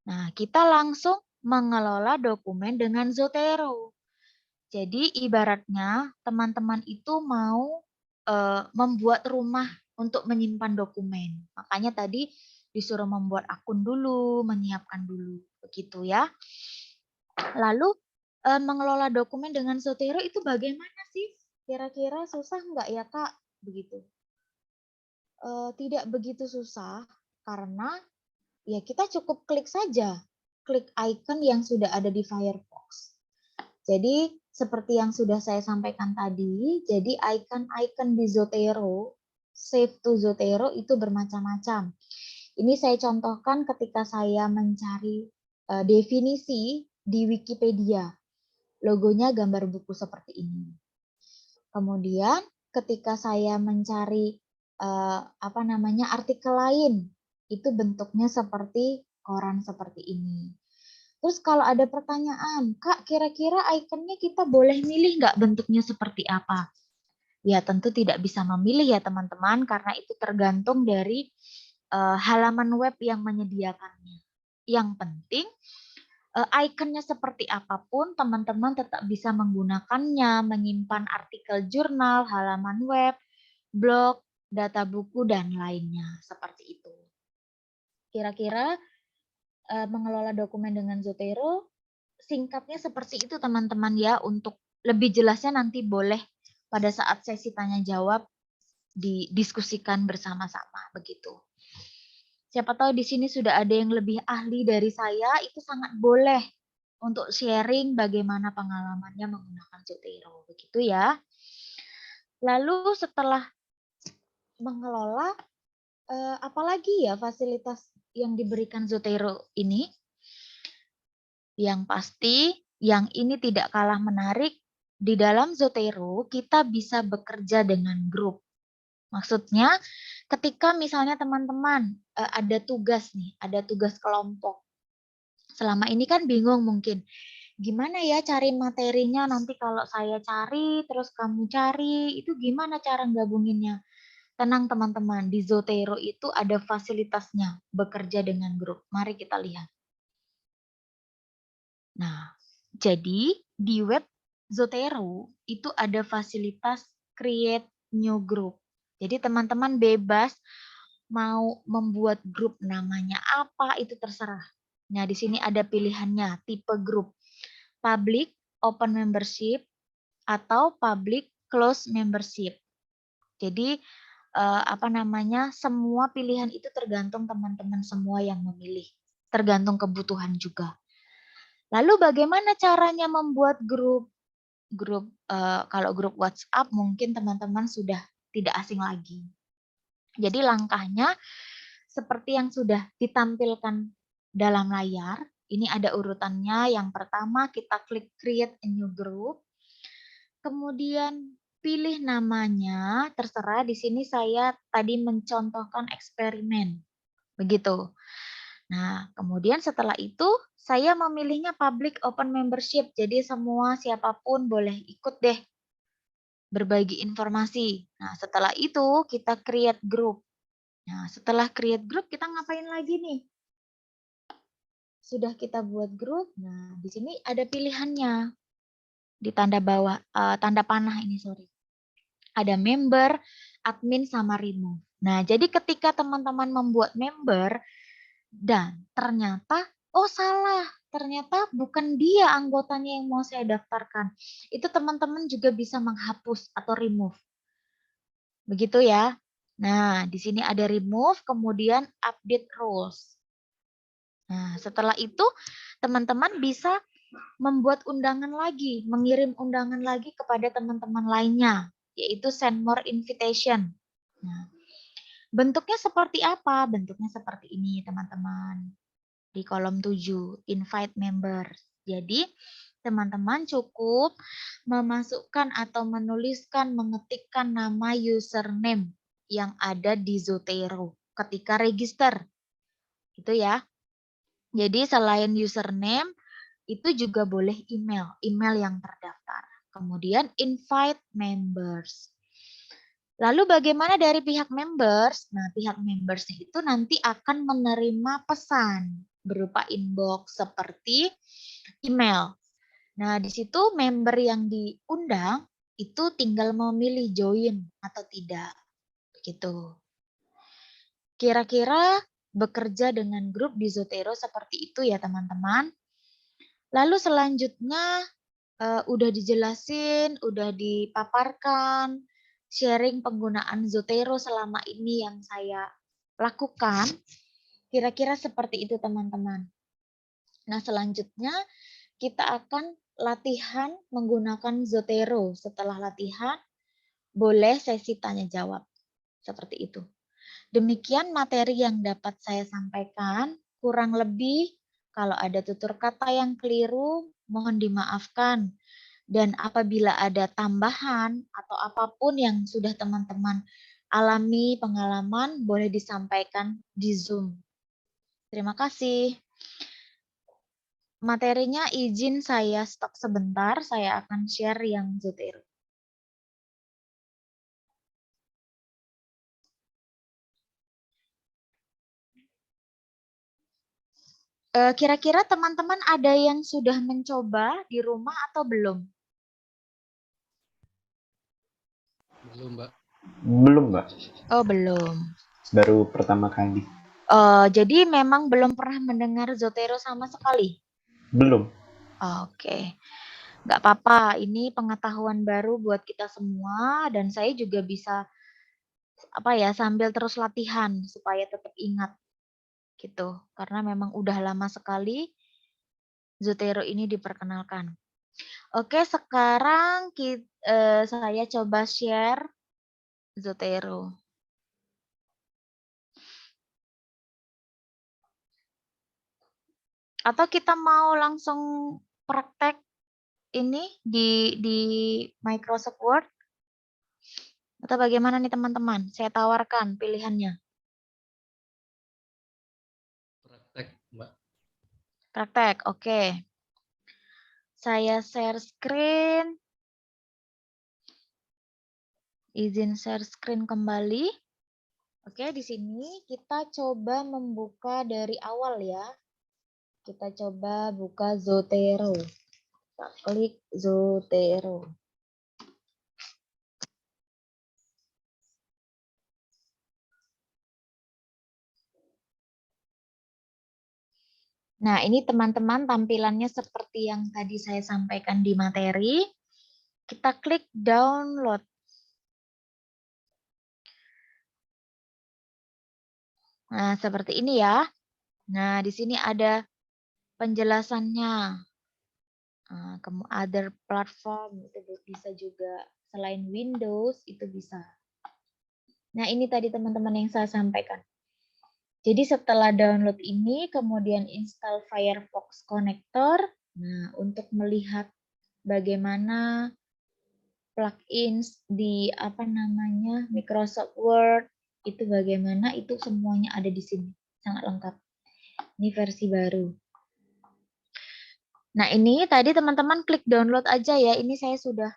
Nah, kita langsung mengelola dokumen dengan Zotero. Jadi ibaratnya teman-teman itu mau membuat rumah untuk menyimpan dokumen. Makanya tadi disuruh membuat akun dulu, menyiapkan dulu, begitu ya. Lalu mengelola dokumen dengan Zotero itu bagaimana sih? Kira-kira susah nggak ya Kak? Begitu. Tidak begitu susah karena ya kita cukup klik saja, klik icon yang sudah ada di Firefox. Jadi seperti yang sudah saya sampaikan tadi, jadi icon-icon di Zotero, save to Zotero itu bermacam-macam. Ini saya contohkan ketika saya mencari definisi di Wikipedia. Logonya gambar buku seperti ini. Kemudian ketika saya mencari artikel lain, itu bentuknya seperti koran seperti ini. Terus kalau ada pertanyaan, Kak, kira-kira ikonnya kita boleh milih nggak bentuknya seperti apa? Ya tentu tidak bisa memilih ya teman-teman, karena itu tergantung dari halaman web yang menyediakannya. Yang penting ikonnya seperti apapun, teman-teman tetap bisa menggunakannya, menyimpan artikel jurnal, halaman web, blog, data buku, dan lainnya. Seperti itu. Kira-kira mengelola dokumen dengan Zotero, singkatnya seperti itu teman-teman ya. Untuk lebih jelasnya nanti boleh pada saat sesi tanya jawab didiskusikan bersama-sama begitu. Siapa tahu di sini sudah ada yang lebih ahli dari saya, itu sangat boleh untuk sharing bagaimana pengalamannya menggunakan Zotero begitu ya. Lalu setelah mengelola, apalagi ya fasilitas yang diberikan Zotero ini? Yang pasti, yang ini tidak kalah menarik, di dalam Zotero kita bisa bekerja dengan grup. Maksudnya, ketika misalnya teman-teman ada tugas nih, ada tugas kelompok. Selama ini kan bingung mungkin, gimana ya cari materinya nanti kalau saya cari, terus kamu cari, itu gimana cara gabunginnya? Tenang teman-teman, di Zotero itu ada fasilitasnya, bekerja dengan grup. Mari kita lihat. Nah, jadi di web Zotero itu ada fasilitas create new group. Jadi teman-teman bebas mau membuat grup namanya apa itu terserah. Nah, di sini ada pilihannya, tipe grup. Public open membership atau public close membership. Jadi semua pilihan itu tergantung teman-teman semua yang memilih. Tergantung kebutuhan juga. Lalu bagaimana caranya membuat grup? Kalau grup WhatsApp mungkin teman-teman sudah tidak asing lagi. Jadi langkahnya seperti yang sudah ditampilkan dalam layar. Ini ada urutannya. Yang pertama kita klik create a new group. Kemudian pilih namanya, terserah. Di sini saya tadi mencontohkan eksperimen. Begitu. Nah, kemudian setelah itu saya memilihnya public open membership. Jadi semua siapapun boleh ikut deh berbagi informasi. Nah, setelah itu kita create group. Nah, setelah create group kita ngapain lagi nih? Sudah kita buat grup. Nah, di sini ada pilihannya. Di tanda bawah, tanda panah ini, sorry. Ada member, admin, sama remove. Nah, jadi ketika teman-teman membuat member, dan ternyata, oh salah, ternyata bukan dia anggotanya yang mau saya daftarkan. Itu teman-teman juga bisa menghapus atau remove. Begitu ya. Nah, di sini ada remove, kemudian update rules. Nah, setelah itu teman-teman bisa membuat undangan lagi, mengirim undangan lagi kepada teman-teman lainnya, yaitu send more invitation. Nah, bentuknya seperti apa? Bentuknya seperti ini, teman-teman. Di kolom 7, invite members. Jadi, teman-teman cukup memasukkan atau menuliskan, mengetikkan nama username yang ada di Zotero ketika register. Gitu ya. Jadi, selain username, itu juga boleh email yang terdaftar. Kemudian, invite members. Lalu bagaimana dari pihak members? Nah, pihak members itu nanti akan menerima pesan berupa inbox seperti email. Nah, di situ member yang diundang itu tinggal memilih join atau tidak. Begitu. Kira-kira bekerja dengan grup di Zotero seperti itu ya, teman-teman. Lalu selanjutnya udah dijelasin, udah dipaparkan, sharing penggunaan Zotero selama ini yang saya lakukan, kira-kira seperti itu teman-teman. Nah, selanjutnya kita akan latihan menggunakan Zotero. Setelah latihan, boleh sesi tanya jawab. Seperti itu. Demikian materi yang dapat saya sampaikan. Kurang lebih, kalau ada tutur kata yang keliru, mohon dimaafkan. Dan apabila ada tambahan atau apapun yang sudah teman-teman alami pengalaman, boleh disampaikan di Zoom. Terima kasih. Materinya izin saya stop sebentar, saya akan share yang Zotero. Kira-kira teman-teman ada yang sudah mencoba di rumah atau belum? Belum, Mbak. Belum, Mbak. Oh, belum. Baru pertama kali. Jadi memang belum pernah mendengar Zotero sama sekali? Belum. Oke. Nggak apa-apa, ini pengetahuan baru buat kita semua dan saya juga bisa sambil terus latihan supaya tetap ingat gitu. Karena memang udah lama sekali Zotero ini diperkenalkan. Oke, sekarang saya coba share Zotero. Atau kita mau langsung praktek ini di Microsoft Word? Atau bagaimana nih teman-teman? Saya tawarkan pilihannya. Praktek, Mbak. Praktek, oke. Saya share screen. Izin share screen kembali. Oke, di sini kita coba membuka dari awal ya. Kita coba buka Zotero. Kita klik Zotero. Nah, ini teman-teman tampilannya seperti yang tadi saya sampaikan di materi. Kita klik download. Nah, seperti ini ya. Nah, di sini ada penjelasannya. Other platform itu bisa juga selain Windows itu bisa. Nah, ini tadi teman-teman yang saya sampaikan. Jadi setelah download ini, kemudian install Firefox Connector. Nah, untuk melihat bagaimana plugins di Microsoft Word itu bagaimana, itu semuanya ada di sini, sangat lengkap. Ini versi baru. Nah, ini tadi teman-teman klik download aja ya. Ini saya sudah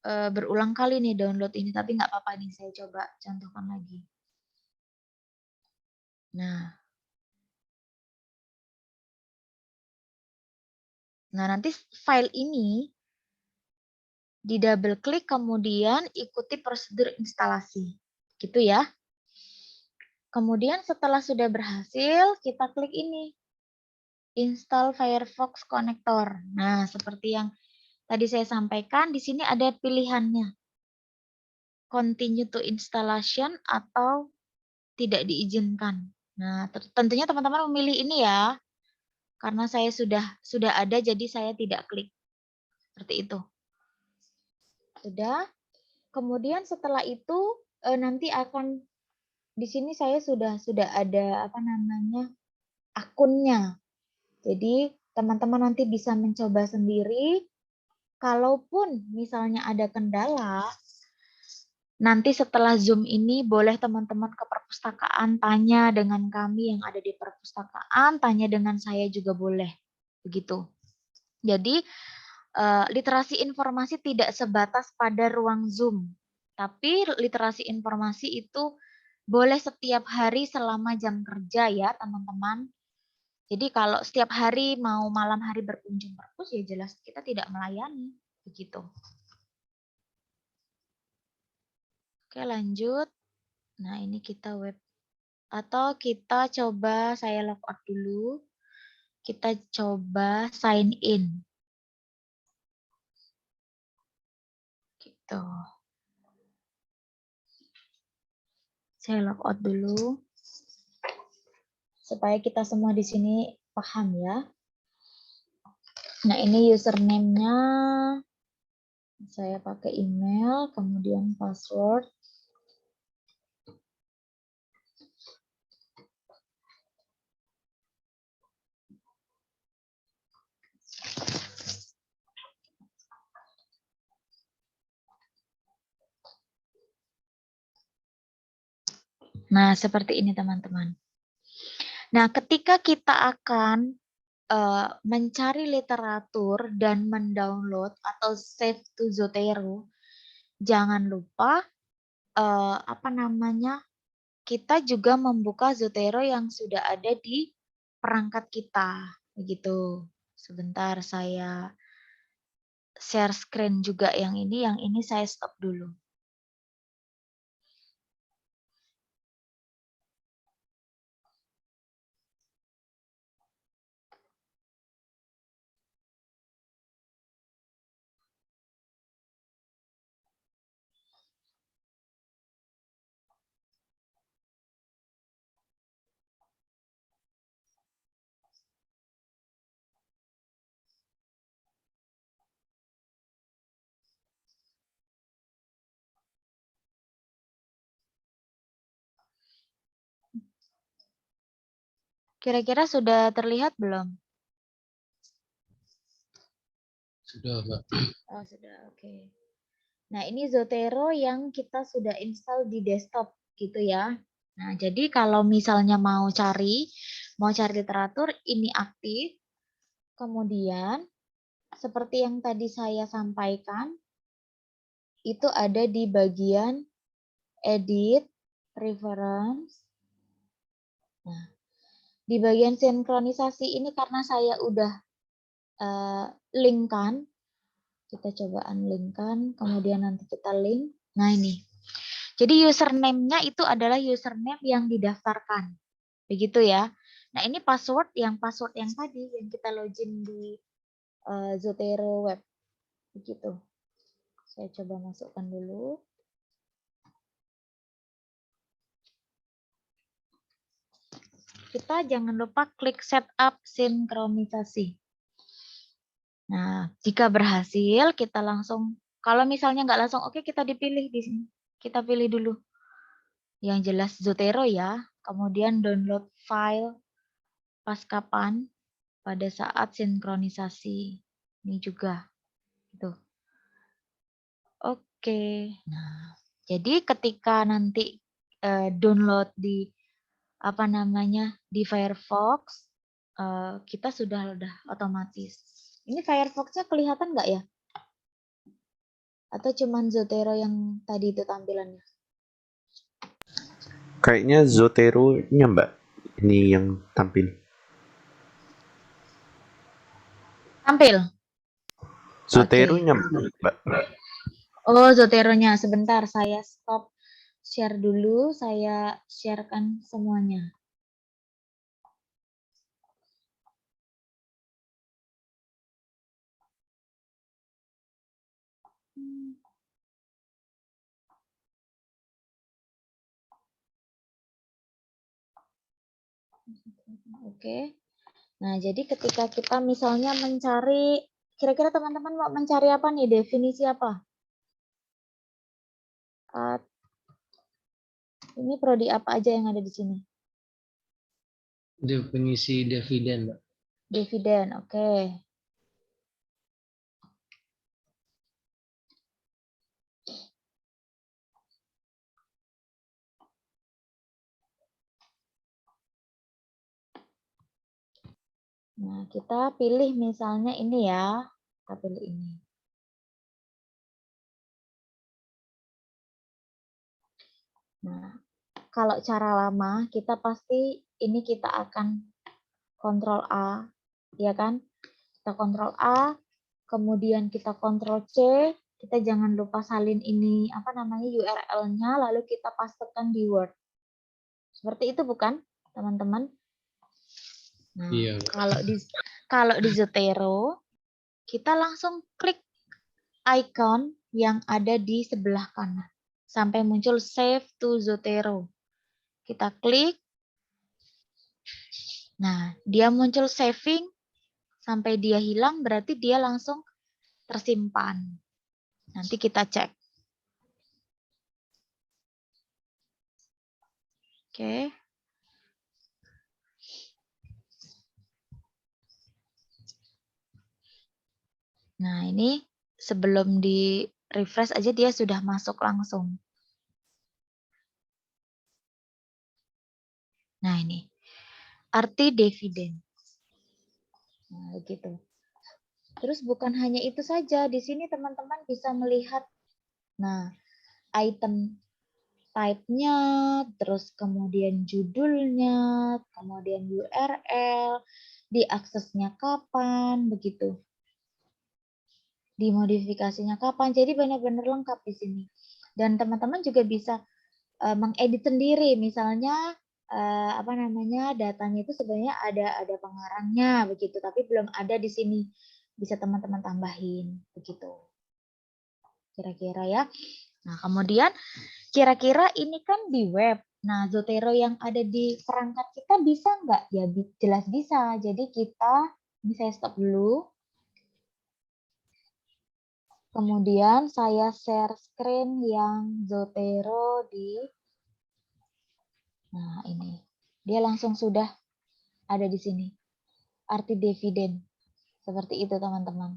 berulang kali nih download ini, tapi nggak apa-apa nih, saya coba contohkan lagi. Nah, nanti file ini di double klik kemudian ikuti prosedur instalasi. Gitu ya. Kemudian setelah sudah berhasil, kita klik ini. Install Firefox Connector. Nah, seperti yang tadi saya sampaikan, di sini ada pilihannya. Continue to installation atau tidak diizinkan. Nah, tentunya teman-teman memilih ini ya. Karena saya sudah ada, jadi saya tidak klik. Seperti itu. Sudah. Kemudian setelah itu nanti akan di sini saya sudah ada akunnya. Jadi teman-teman nanti bisa mencoba sendiri. Kalaupun misalnya ada kendala, nanti setelah Zoom ini boleh teman-teman ke perpustakaan, tanya dengan kami yang ada di perpustakaan, tanya dengan saya juga boleh. Begitu. Jadi literasi informasi tidak sebatas pada ruang Zoom, tapi literasi informasi itu boleh setiap hari selama jam kerja ya teman-teman. Jadi kalau setiap hari mau malam hari berkunjung perpus ya jelas kita tidak melayani. Begitu. Oke lanjut. Nah ini kita web. Atau kita coba saya logout dulu. Kita coba sign in. Gitu. Saya logout dulu. Supaya kita semua di sini paham ya. Nah, ini username-nya saya pakai email, kemudian password. Nah, seperti ini teman-teman. Nah, ketika kita akan mencari literatur dan mendownload atau save to Zotero, jangan lupa kita juga membuka Zotero yang sudah ada di perangkat kita, begitu. Sebentar saya share screen juga yang ini saya stop dulu. Kira-kira sudah terlihat belum? Sudah, Mbak. Oh, sudah. Oke. Nah, ini Zotero yang kita sudah install di desktop gitu ya. Nah, jadi kalau misalnya mau cari literatur ini aktif. Kemudian seperti yang tadi saya sampaikan itu ada di bagian edit reference. Nah, di bagian sinkronisasi ini karena saya udah linkkan, kita coba unlinkkan, kemudian nanti kita link. Nah ini, jadi username-nya itu adalah username yang didaftarkan, begitu ya. Nah, ini password yang tadi yang kita login di Zotero web. Begitu. Saya coba masukkan dulu. Kita jangan lupa klik setup sinkronisasi. Nah, jika berhasil kita langsung, kalau misalnya nggak langsung oke, kita dipilih di sini. Kita pilih dulu. Yang jelas Zotero ya. Kemudian download file pas kapan pada saat sinkronisasi. Ini juga. Gitu. Oke. Nah, jadi ketika nanti download di di Firefox, kita sudah otomatis. Ini Firefox-nya kelihatan nggak ya? Atau cuman Zotero yang tadi itu tampilannya? Kayaknya Zotero-nya, Mbak. Ini yang tampil. Tampil? Zotero-nya, Mbak. Oh, Zotero-nya. Sebentar, saya stop share dulu. Saya sharekan semuanya. Oke. Nah, jadi ketika kita misalnya mencari, kira-kira teman-teman mau mencari apa nih? Definisi apa? Ini prodi apa aja yang ada di sini? Definisi dividen, Mbak. Dividen, oke. Nah, kita pilih misalnya ini ya. Kita pilih ini. Nah, kalau cara lama, kita pasti ini kita akan kontrol A, ya kan? Kita kontrol A, kemudian kita kontrol C, kita jangan lupa salin ini, URL-nya, lalu kita pastekan di Word. Seperti itu bukan, teman-teman? Nah, Iya, kalau di Zotero, kita langsung klik icon yang ada di sebelah kanan sampai muncul Save to Zotero. Kita klik. Nah, dia muncul saving sampai dia hilang, berarti dia langsung tersimpan. Nanti kita cek. Oke. Nah, ini sebelum di refresh aja dia sudah masuk langsung. Nah, ini. Arti dividen. Nah, begitu. Terus bukan hanya itu saja, di sini teman-teman bisa melihat item type-nya, terus kemudian judulnya, kemudian URL, diaksesnya kapan, begitu. Dimodifikasinya kapan. Jadi benar-benar lengkap di sini. Dan teman-teman juga bisa mengedit sendiri, misalnya datanya itu sebenarnya ada pengarangnya begitu, tapi belum ada di sini. Bisa teman-teman tambahin begitu. Kira-kira ya. Nah, kemudian kira-kira ini kan di web. Nah, Zotero yang ada di perangkat kita bisa nggak? Ya jelas bisa. Jadi ini saya stop dulu. Kemudian saya share screen yang Zotero di, nah ini. Dia langsung sudah ada di sini. Arti dividen. Seperti itu teman-teman.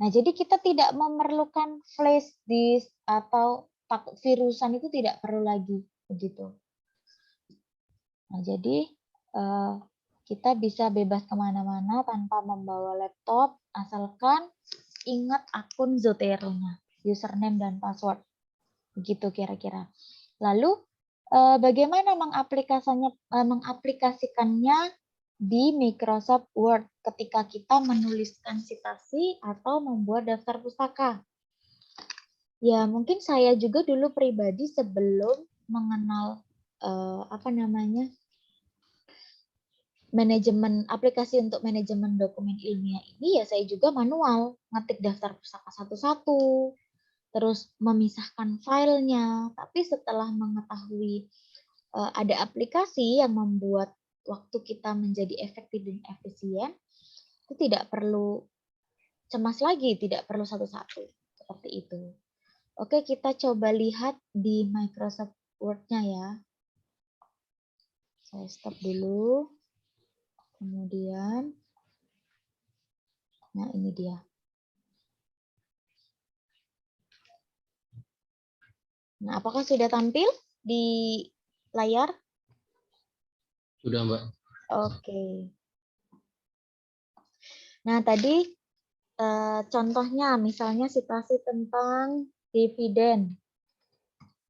Nah, jadi kita tidak memerlukan flash disk atau takut virusan, itu tidak perlu lagi. Begitu. Nah, jadi kita bisa bebas kemana-mana tanpa membawa laptop, asalkan ingat akun Zotero-nya, username dan password. Begitu kira-kira. Lalu bagaimana mengaplikasikannya di Microsoft Word ketika kita menuliskan citasi atau membuat daftar pustaka? Ya, mungkin saya juga dulu pribadi sebelum mengenal manajemen aplikasi untuk manajemen dokumen ilmiah ini ya saya juga manual, ngetik daftar pustaka satu-satu, terus memisahkan filenya. Tapi setelah mengetahui ada aplikasi yang membuat waktu kita menjadi efektif dan efisien, itu tidak perlu cemas lagi, tidak perlu satu-satu. Seperti itu. Oke, kita coba lihat di Microsoft Word-nya ya. Saya stop dulu. Kemudian, nah ini dia. Nah, apakah sudah tampil di layar? Sudah, Mbak. Oke. Nah, tadi contohnya misalnya situasi tentang dividen.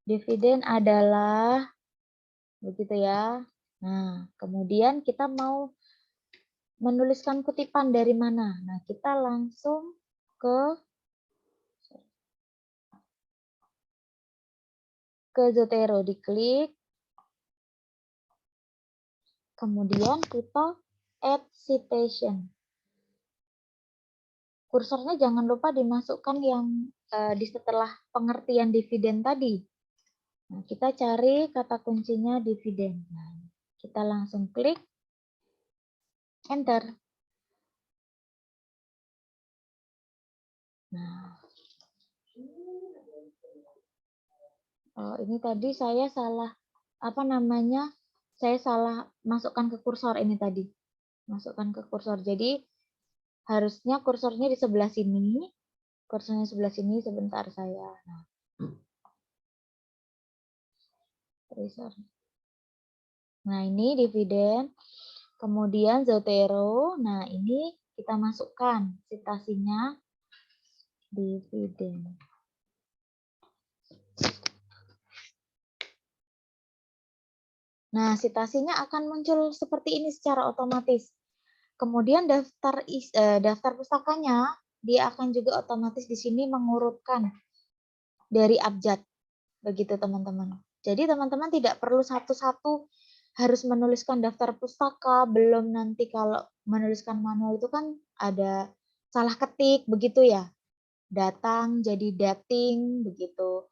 Dividen adalah begitu ya. Nah, kemudian kita mau menuliskan kutipan dari mana? Nah, kita langsung ke Zotero, diklik. Kemudian kita add citation. Kursornya jangan lupa dimasukkan yang di setelah pengertian dividen tadi. Nah, kita cari kata kuncinya dividen. Nah, kita langsung klik, enter. Nah, ini tadi saya salah, saya salah masukkan ke kursor ini tadi. Masukkan ke kursor. Jadi, harusnya kursornya di sebelah sini. Kursornya sebelah sini, sebentar saya. Nah, nah ini dividen. Kemudian Zotero. Nah, ini kita masukkan citasinya dividen. Nah, citasinya akan muncul seperti ini secara otomatis. Kemudian daftar pustakanya, dia akan juga otomatis di sini mengurutkan dari abjad. Begitu teman-teman. Jadi teman-teman tidak perlu satu-satu harus menuliskan daftar pustaka, belum nanti kalau menuliskan manual itu kan ada salah ketik, begitu ya. Datang jadi dating, begitu.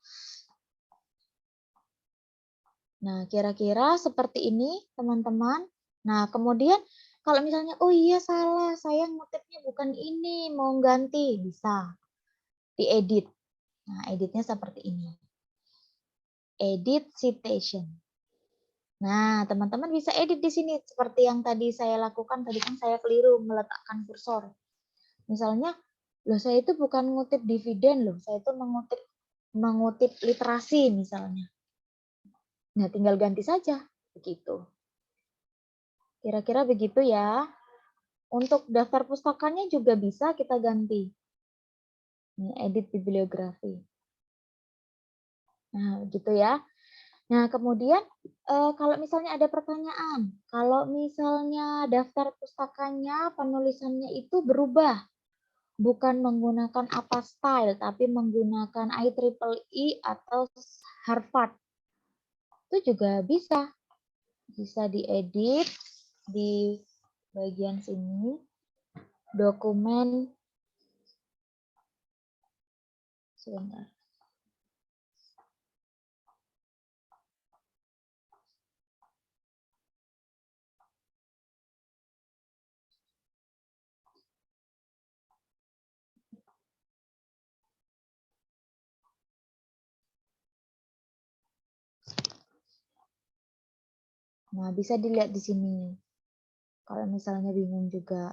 Nah, kira-kira seperti ini teman-teman. Nah, kemudian kalau misalnya, oh iya salah, saya ngutipnya bukan ini, mau ganti, bisa diedit. Nah, editnya seperti ini. Edit citation. Nah, teman-teman bisa edit di sini seperti yang tadi saya lakukan. Tadi kan saya keliru meletakkan kursor. Misalnya, loh saya itu bukan ngutip dividen loh, saya itu mengutip literasi misalnya. Nah, tinggal ganti saja begitu. Kira-kira begitu ya. Untuk daftar pustakanya juga bisa kita ganti. Ini edit bibliografi. Nah, gitu ya. Nah, kemudian kalau misalnya ada pertanyaan, kalau misalnya daftar pustakanya penulisannya itu berubah, bukan menggunakan apa style, tapi menggunakan IEEE atau Harvard, itu juga bisa. Bisa diedit di bagian sini, dokumen, sebentar. Nah, bisa dilihat di sini. Kalau misalnya bingung juga.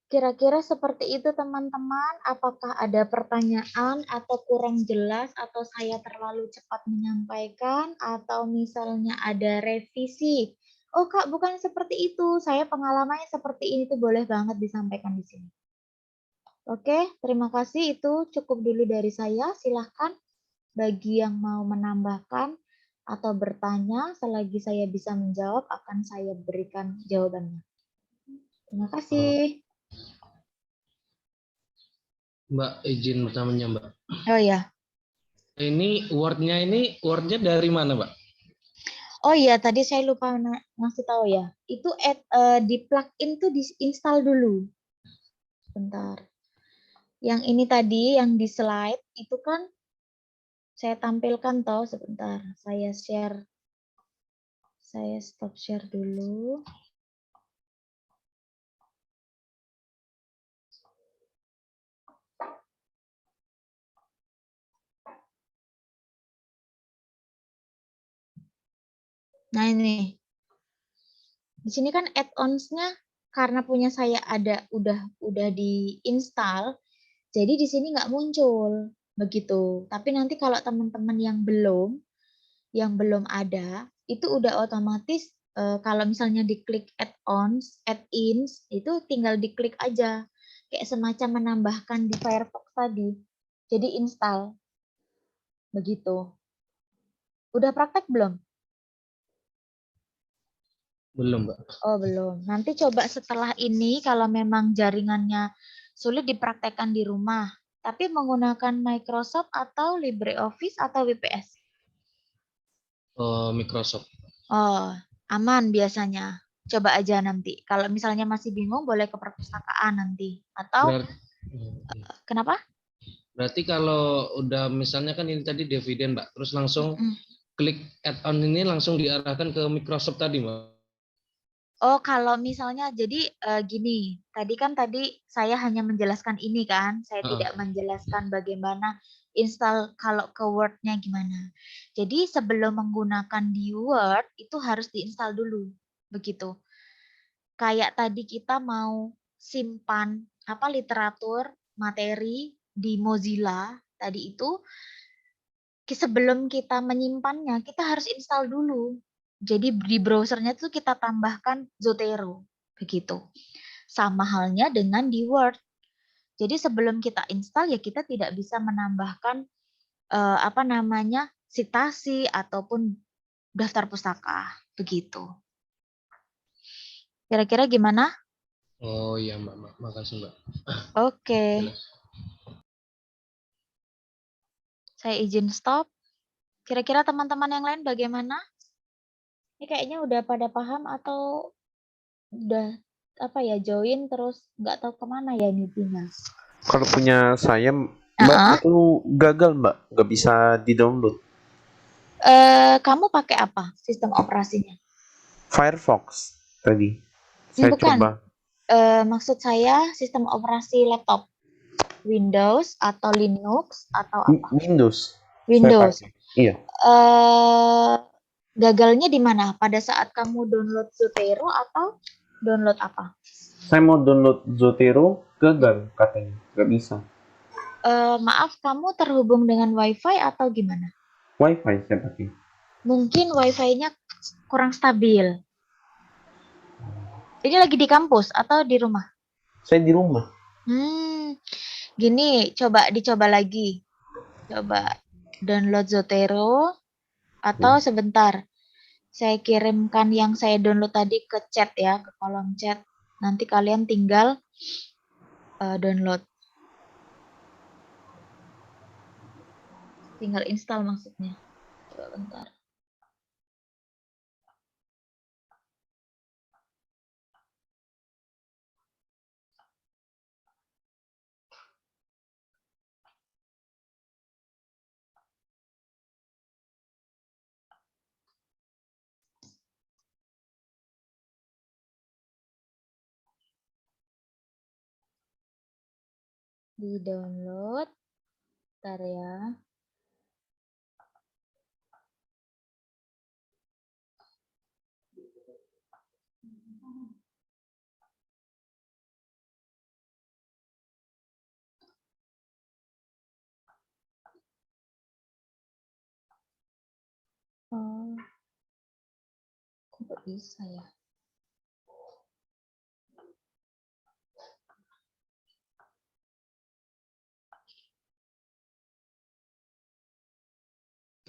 Kira-kira seperti itu teman-teman. Apakah ada pertanyaan atau kurang jelas atau saya terlalu cepat menyampaikan atau misalnya ada revisi. Oh Kak, bukan seperti itu. Saya pengalamannya seperti ini tuh boleh banget disampaikan di sini. Oke, terima kasih. Itu cukup dulu dari saya. Silahkan bagi yang mau menambahkan atau bertanya, selagi saya bisa menjawab, akan saya berikan jawabannya. Terima kasih. Mbak, izin bertanya, Mbak. Oh ya. Ini Word-nya dari mana, Mbak? Oh iya, tadi saya lupa ngasih tahu ya. Itu di plugin tuh di install dulu. Bentar. Yang ini tadi yang di slide itu kan saya tampilkan toh sebentar. Saya share. Saya stop share dulu. Nah ini. Di sini kan add-ons-nya karena punya saya ada udah diinstal, jadi di sini nggak muncul begitu. Tapi nanti kalau teman-teman yang belum ada, itu udah otomatis kalau misalnya diklik add-ons, add-ins, itu tinggal diklik aja. Kayak semacam menambahkan di Firefox tadi. Jadi install. Begitu. Udah praktek belum? Belum, Mbak. Oh, belum. Nanti coba setelah ini kalau memang jaringannya sulit dipraktekkan di rumah, tapi menggunakan Microsoft atau LibreOffice atau WPS. Microsoft. Oh, aman biasanya. Coba aja nanti. Kalau misalnya masih bingung, boleh ke perpustakaan nanti. Atau Berarti, kenapa? berarti kalau udah misalnya kan ini tadi dividen, Mbak, terus langsung Mm-mm. klik add-on ini langsung diarahkan ke Microsoft tadi, Mbak. Oh, kalau misalnya jadi gini, tadi saya hanya menjelaskan ini kan, saya tidak menjelaskan bagaimana install kalau ke Word-nya gimana. Jadi sebelum menggunakan di Word itu harus diinstal dulu, begitu. Kayak tadi kita mau simpan apa literatur, materi di Mozilla tadi itu sebelum kita menyimpannya, kita harus install dulu. Jadi di browsernya tuh kita tambahkan Zotero, begitu. Sama halnya dengan di Word. Jadi sebelum kita install ya kita tidak bisa menambahkan apa namanya citasi ataupun daftar pustaka, begitu. Kira-kira gimana? Oh iya, Mbak. Makasih, Mbak. Oke, Jelas. saya izin stop. Kira-kira teman-teman yang lain bagaimana? Ini kayaknya udah pada paham atau udah apa ya join terus nggak tahu kemana ya meetingnya. Kalau punya saya, Mbak, itu gagal, Mbak. Nggak bisa di-download. Kamu pakai apa sistem operasinya? Firefox tadi. Saya Bukan. coba. Maksud saya sistem operasi laptop. Windows atau Linux atau apa? Windows. Saya Windows. pakai. Iya. Gagalnya di mana? Pada saat kamu download Zotero atau download apa? Saya mau download Zotero, gagal katanya. Nggak bisa. Maaf, kamu terhubung dengan WiFi atau gimana? Wi-Fi saya pakai. Mungkin WiFi-nya kurang stabil. Ini lagi di kampus atau di rumah? Saya di rumah. Gini, dicoba lagi. Coba download Zotero atau sebentar. Saya kirimkan yang saya download tadi ke chat ya, ke kolom chat. Nanti kalian tinggal download. Tinggal install maksudnya. Coba bentar. Di download. Bentar ya. Oh, kok nggak bisa ya?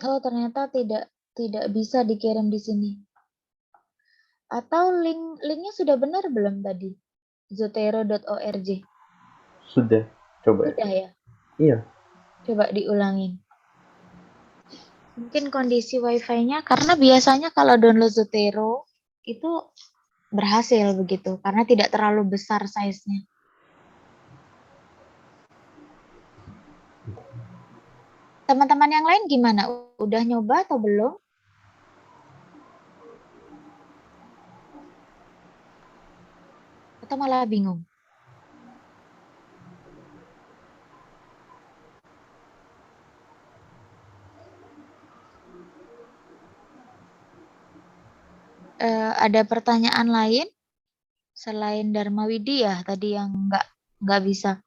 Oh, ternyata tidak bisa dikirim di sini. Atau linknya sudah benar belum tadi? Zotero.org. Sudah. Coba. Sudah ya? Iya. Coba diulangin. Mungkin kondisi Wi-Fi-nya, karena biasanya kalau download Zotero itu berhasil begitu, karena tidak terlalu besar size-nya. Teman-teman yang lain gimana? Udah nyoba atau belum? Atau malah bingung? Ada pertanyaan lain selain Dharma Widi ya tadi yang nggak bisa?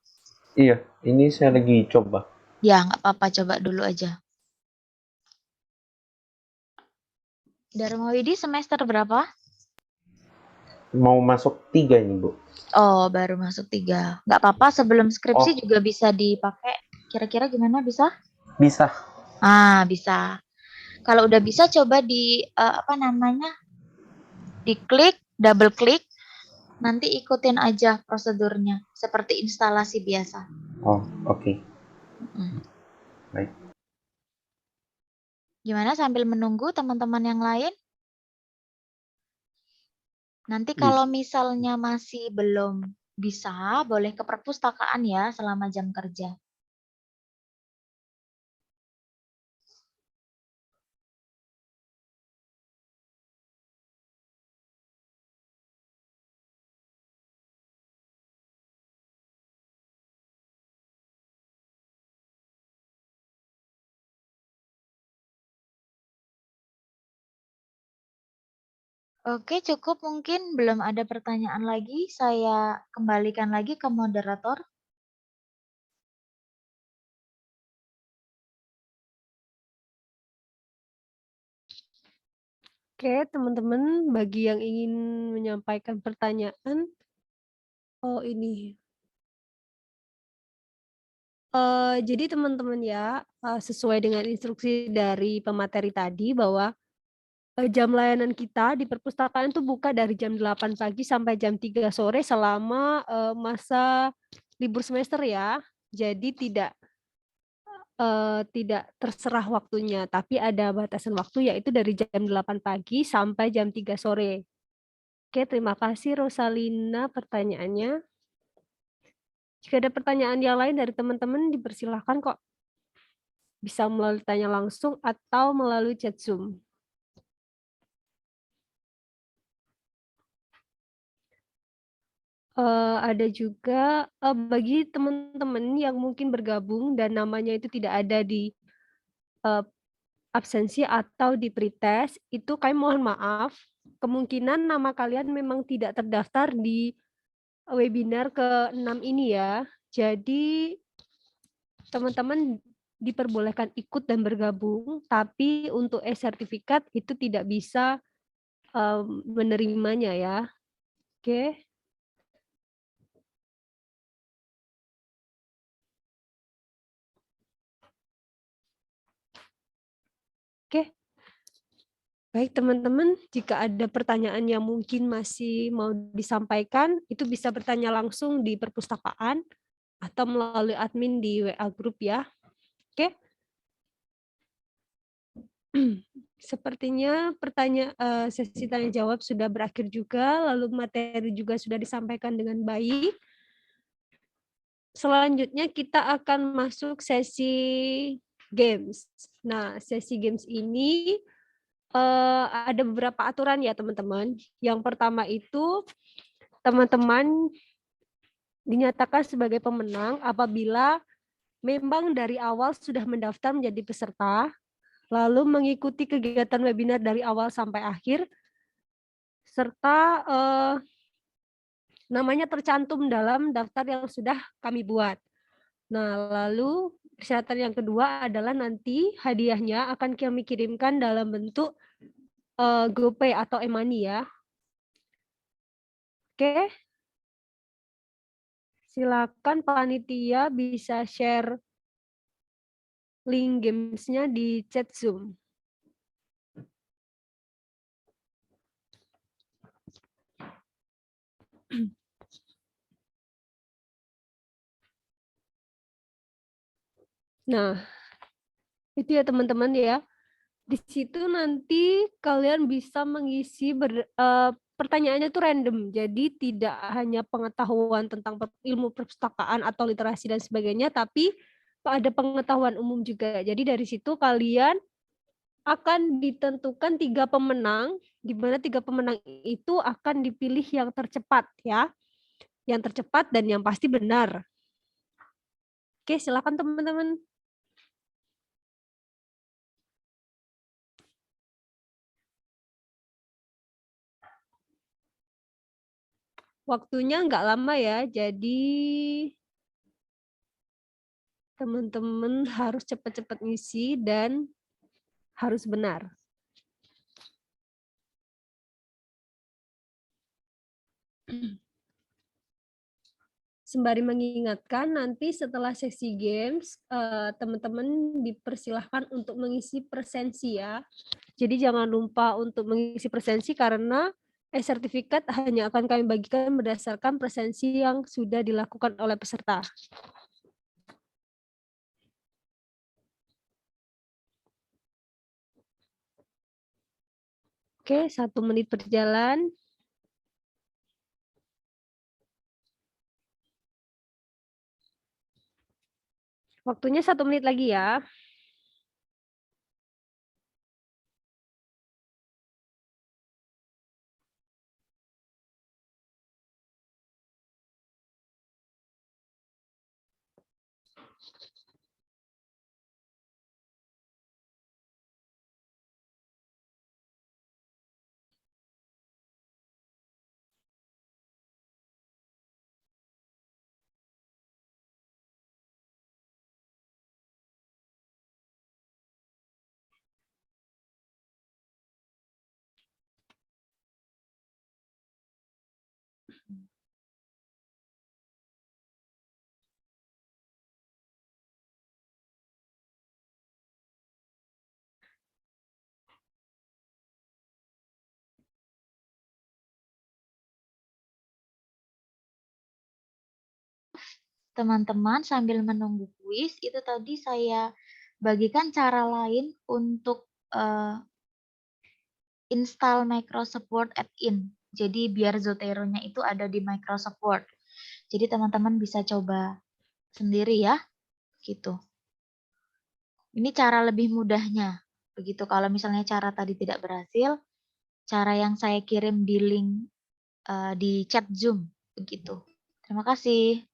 Iya, ini saya lagi coba. Ya nggak apa-apa, coba dulu aja. Dharma Widi semester berapa? Mau masuk 3 ini, Bu. Oh, baru masuk 3. Nggak apa-apa, sebelum skripsi Oh, juga bisa dipakai. Kira-kira gimana, bisa? bisa. Bisa. Kalau udah bisa, coba diklik, double klik, nanti ikutin aja prosedurnya, seperti instalasi biasa. Oh, oke. Baik. Gimana sambil menunggu teman-teman yang lain? Nanti kalau misalnya masih belum bisa, boleh ke perpustakaan ya selama jam kerja. Oke, cukup mungkin belum ada pertanyaan lagi. Saya kembalikan lagi ke moderator. Oke, teman-teman, bagi yang ingin menyampaikan pertanyaan, ini. Jadi teman-teman ya, sesuai dengan instruksi dari pemateri tadi bahwa jam layanan kita di perpustakaan itu buka dari jam 8 pagi sampai jam 3 sore selama masa libur semester ya. Jadi tidak terserah waktunya, tapi ada batasan waktu yaitu dari jam 8 pagi sampai jam 3 sore. Oke, terima kasih Rosalina pertanyaannya. Jika ada pertanyaan yang lain dari teman-teman dipersilahkan kok. Bisa melalui tanya langsung atau melalui chat Zoom. Ada juga bagi teman-teman yang mungkin bergabung dan namanya itu tidak ada di absensi atau di pretest, itu kami mohon maaf, kemungkinan nama kalian memang tidak terdaftar di webinar ke-6 ini ya. Jadi teman-teman diperbolehkan ikut dan bergabung, tapi untuk e-sertifikat itu tidak bisa menerimanya ya. Oke. Oke. Baik teman-teman, jika ada pertanyaan yang mungkin masih mau disampaikan, itu bisa bertanya langsung di perpustakaan atau melalui admin di WA Group ya. Oke. Sepertinya sesi tanya jawab sudah berakhir juga, lalu materi juga sudah disampaikan dengan baik. Selanjutnya kita akan masuk sesi games. Nah, sesi games ini ada beberapa aturan ya teman-teman. Yang pertama itu teman-teman dinyatakan sebagai pemenang apabila memang dari awal sudah mendaftar menjadi peserta, lalu mengikuti kegiatan webinar dari awal sampai akhir, serta namanya tercantum dalam daftar yang sudah kami buat. Nah, lalu persyaratan yang kedua adalah nanti hadiahnya akan kami kirimkan dalam bentuk GoPay atau e-money ya. Oke. Silakan panitia bisa share link games-nya di chat Zoom. Nah, itu ya teman-teman ya. Di situ nanti kalian bisa mengisi pertanyaannya itu random, jadi tidak hanya pengetahuan tentang ilmu perpustakaan atau literasi dan sebagainya, tapi ada pengetahuan umum juga. Jadi dari situ kalian akan ditentukan 3 pemenang, di mana 3 pemenang itu akan dipilih yang tercepat ya, yang tercepat dan yang pasti benar. Oke, silakan teman-teman. Waktunya nggak lama ya, jadi teman-teman harus cepat-cepat ngisi dan harus benar. Sembari mengingatkan, nanti setelah sesi games, teman-teman dipersilahkan untuk mengisi presensi ya. Jadi jangan lupa untuk mengisi presensi karena sertifikat hanya akan kami bagikan berdasarkan presensi yang sudah dilakukan oleh peserta. Oke, 1 menit berjalan. Waktunya 1 menit lagi ya. Teman-teman, sambil menunggu kuis, itu tadi saya bagikan cara lain untuk install Microsoft Word add-in. Jadi biar Zotero-nya itu ada di Microsoft Word. Jadi teman-teman bisa coba sendiri ya, gitu. Ini cara lebih mudahnya. Begitu kalau misalnya cara tadi tidak berhasil, cara yang saya kirim di link di chat Zoom, begitu. Terima kasih.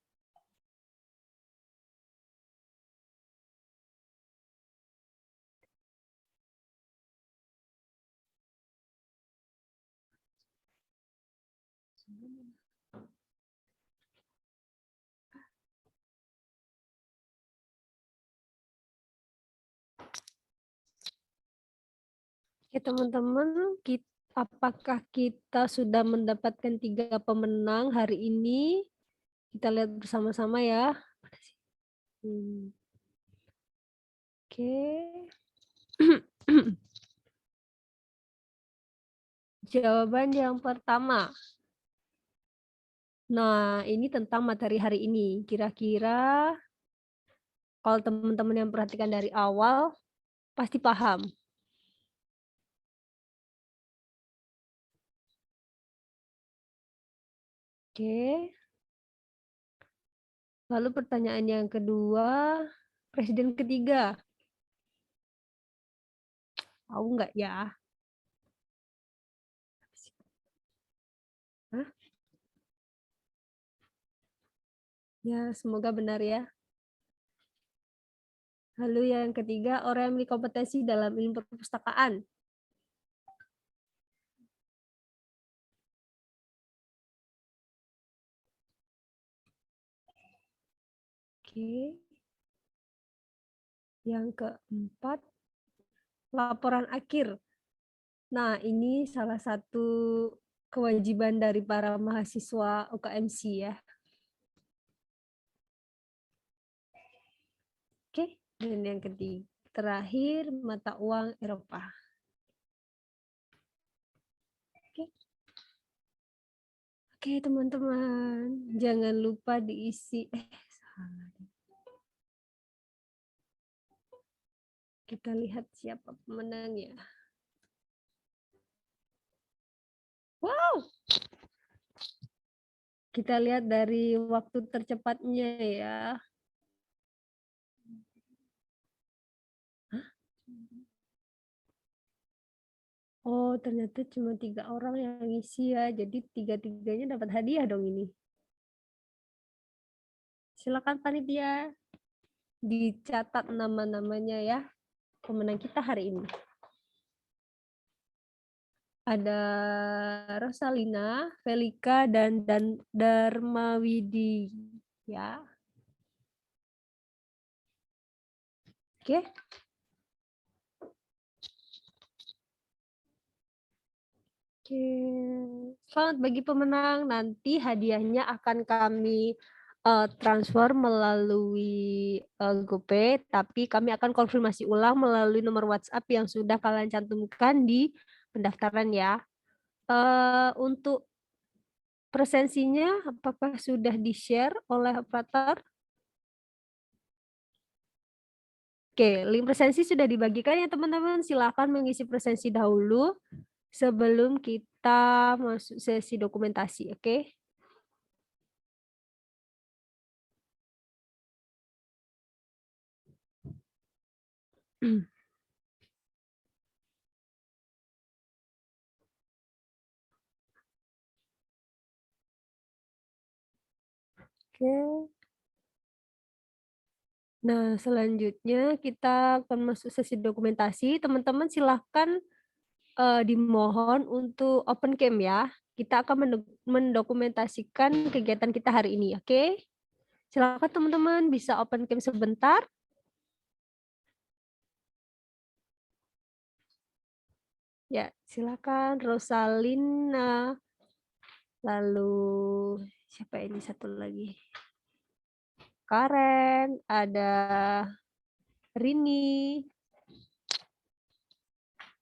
Oke teman-teman, apakah kita sudah mendapatkan 3 pemenang hari ini? Kita lihat bersama-sama ya. Oke. Jawaban yang pertama. Nah, ini tentang materi hari ini. Kira-kira kalau teman-teman yang perhatikan dari awal, pasti paham. Oke. Lalu pertanyaan yang kedua, presiden ketiga. Tahu nggak ya? Hah? Ya, semoga benar ya. Lalu yang ketiga, orang yang memiliki kompetensi dalam ilmu perpustakaan. Oke. Yang keempat, laporan akhir. Nah, ini salah satu kewajiban dari para mahasiswa UKMC ya. Oke, dan yang ketiga, terakhir mata uang Eropa. Oke, teman-teman, jangan lupa diisi. Kita lihat siapa pemenangnya. Wow. Kita lihat dari waktu tercepatnya ya. Hah? Oh, ternyata cuma 3 orang yang ngisi ya. Jadi 3-3-nya dapat hadiah dong ini. Silakan panitia dicatat nama-namanya ya. Pemenang kita hari ini. Ada Rosalina, Velika, dan Darmawidi ya. Oke. Oke. Selamat bagi pemenang. Nanti hadiahnya akan kami transfer melalui GoPay, tapi kami akan konfirmasi ulang melalui nomor WhatsApp yang sudah kalian cantumkan di pendaftaran ya. Untuk presensinya apakah sudah di-share oleh operator? Oke, link presensi sudah dibagikan ya teman-teman. Silakan mengisi presensi dahulu sebelum kita masuk sesi dokumentasi, oke? Oke. Nah, selanjutnya kita akan masuk sesi dokumentasi. Teman-teman silahkan dimohon untuk open cam ya. Kita akan mendokumentasikan kegiatan kita hari ini, oke? Silakan teman-teman bisa open cam sebentar. Ya, silakan Rosalina. Lalu siapa ini satu lagi? Karen, ada Rini.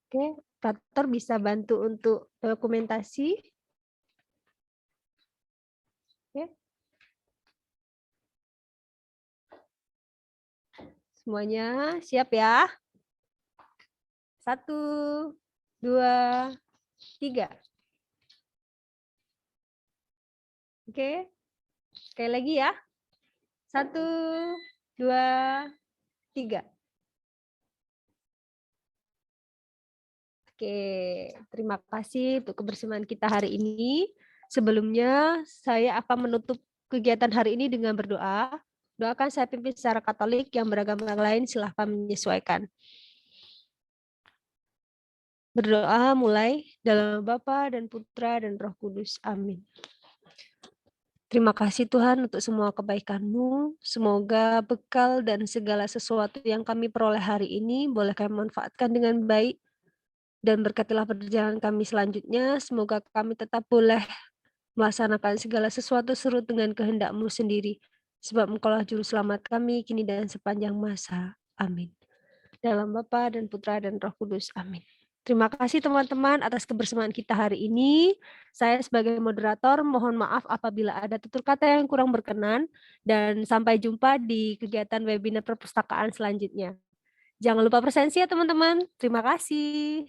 Oke, operator bisa bantu untuk dokumentasi. Oke. Semuanya siap ya? 1, 2, 3. Oke, sekali lagi ya. 1, 2, 3. Oke, terima kasih untuk kebersamaan kita hari ini. Sebelumnya, saya akan menutup kegiatan hari ini dengan berdoa. Doakan saya pimpin secara Katolik, yang beragama lain silahkan menyesuaikan. Berdoa mulai dalam Bapa dan Putra dan Roh Kudus. Amin. Terima kasih Tuhan untuk semua kebaikan-Mu. Semoga bekal dan segala sesuatu yang kami peroleh hari ini boleh kami manfaatkan dengan baik. Dan berkatilah perjalanan kami selanjutnya. Semoga kami tetap boleh melaksanakan segala sesuatu surut dengan kehendak-Mu sendiri. Sebab Engkaulah Juru Selamat kami, kini dan sepanjang masa. Amin. Dalam Bapa dan Putra dan Roh Kudus. Amin. Terima kasih teman-teman atas kebersamaan kita hari ini. Saya sebagai moderator mohon maaf apabila ada tutur kata yang kurang berkenan, dan sampai jumpa di kegiatan webinar perpustakaan selanjutnya. Jangan lupa presensi ya teman-teman. Terima kasih.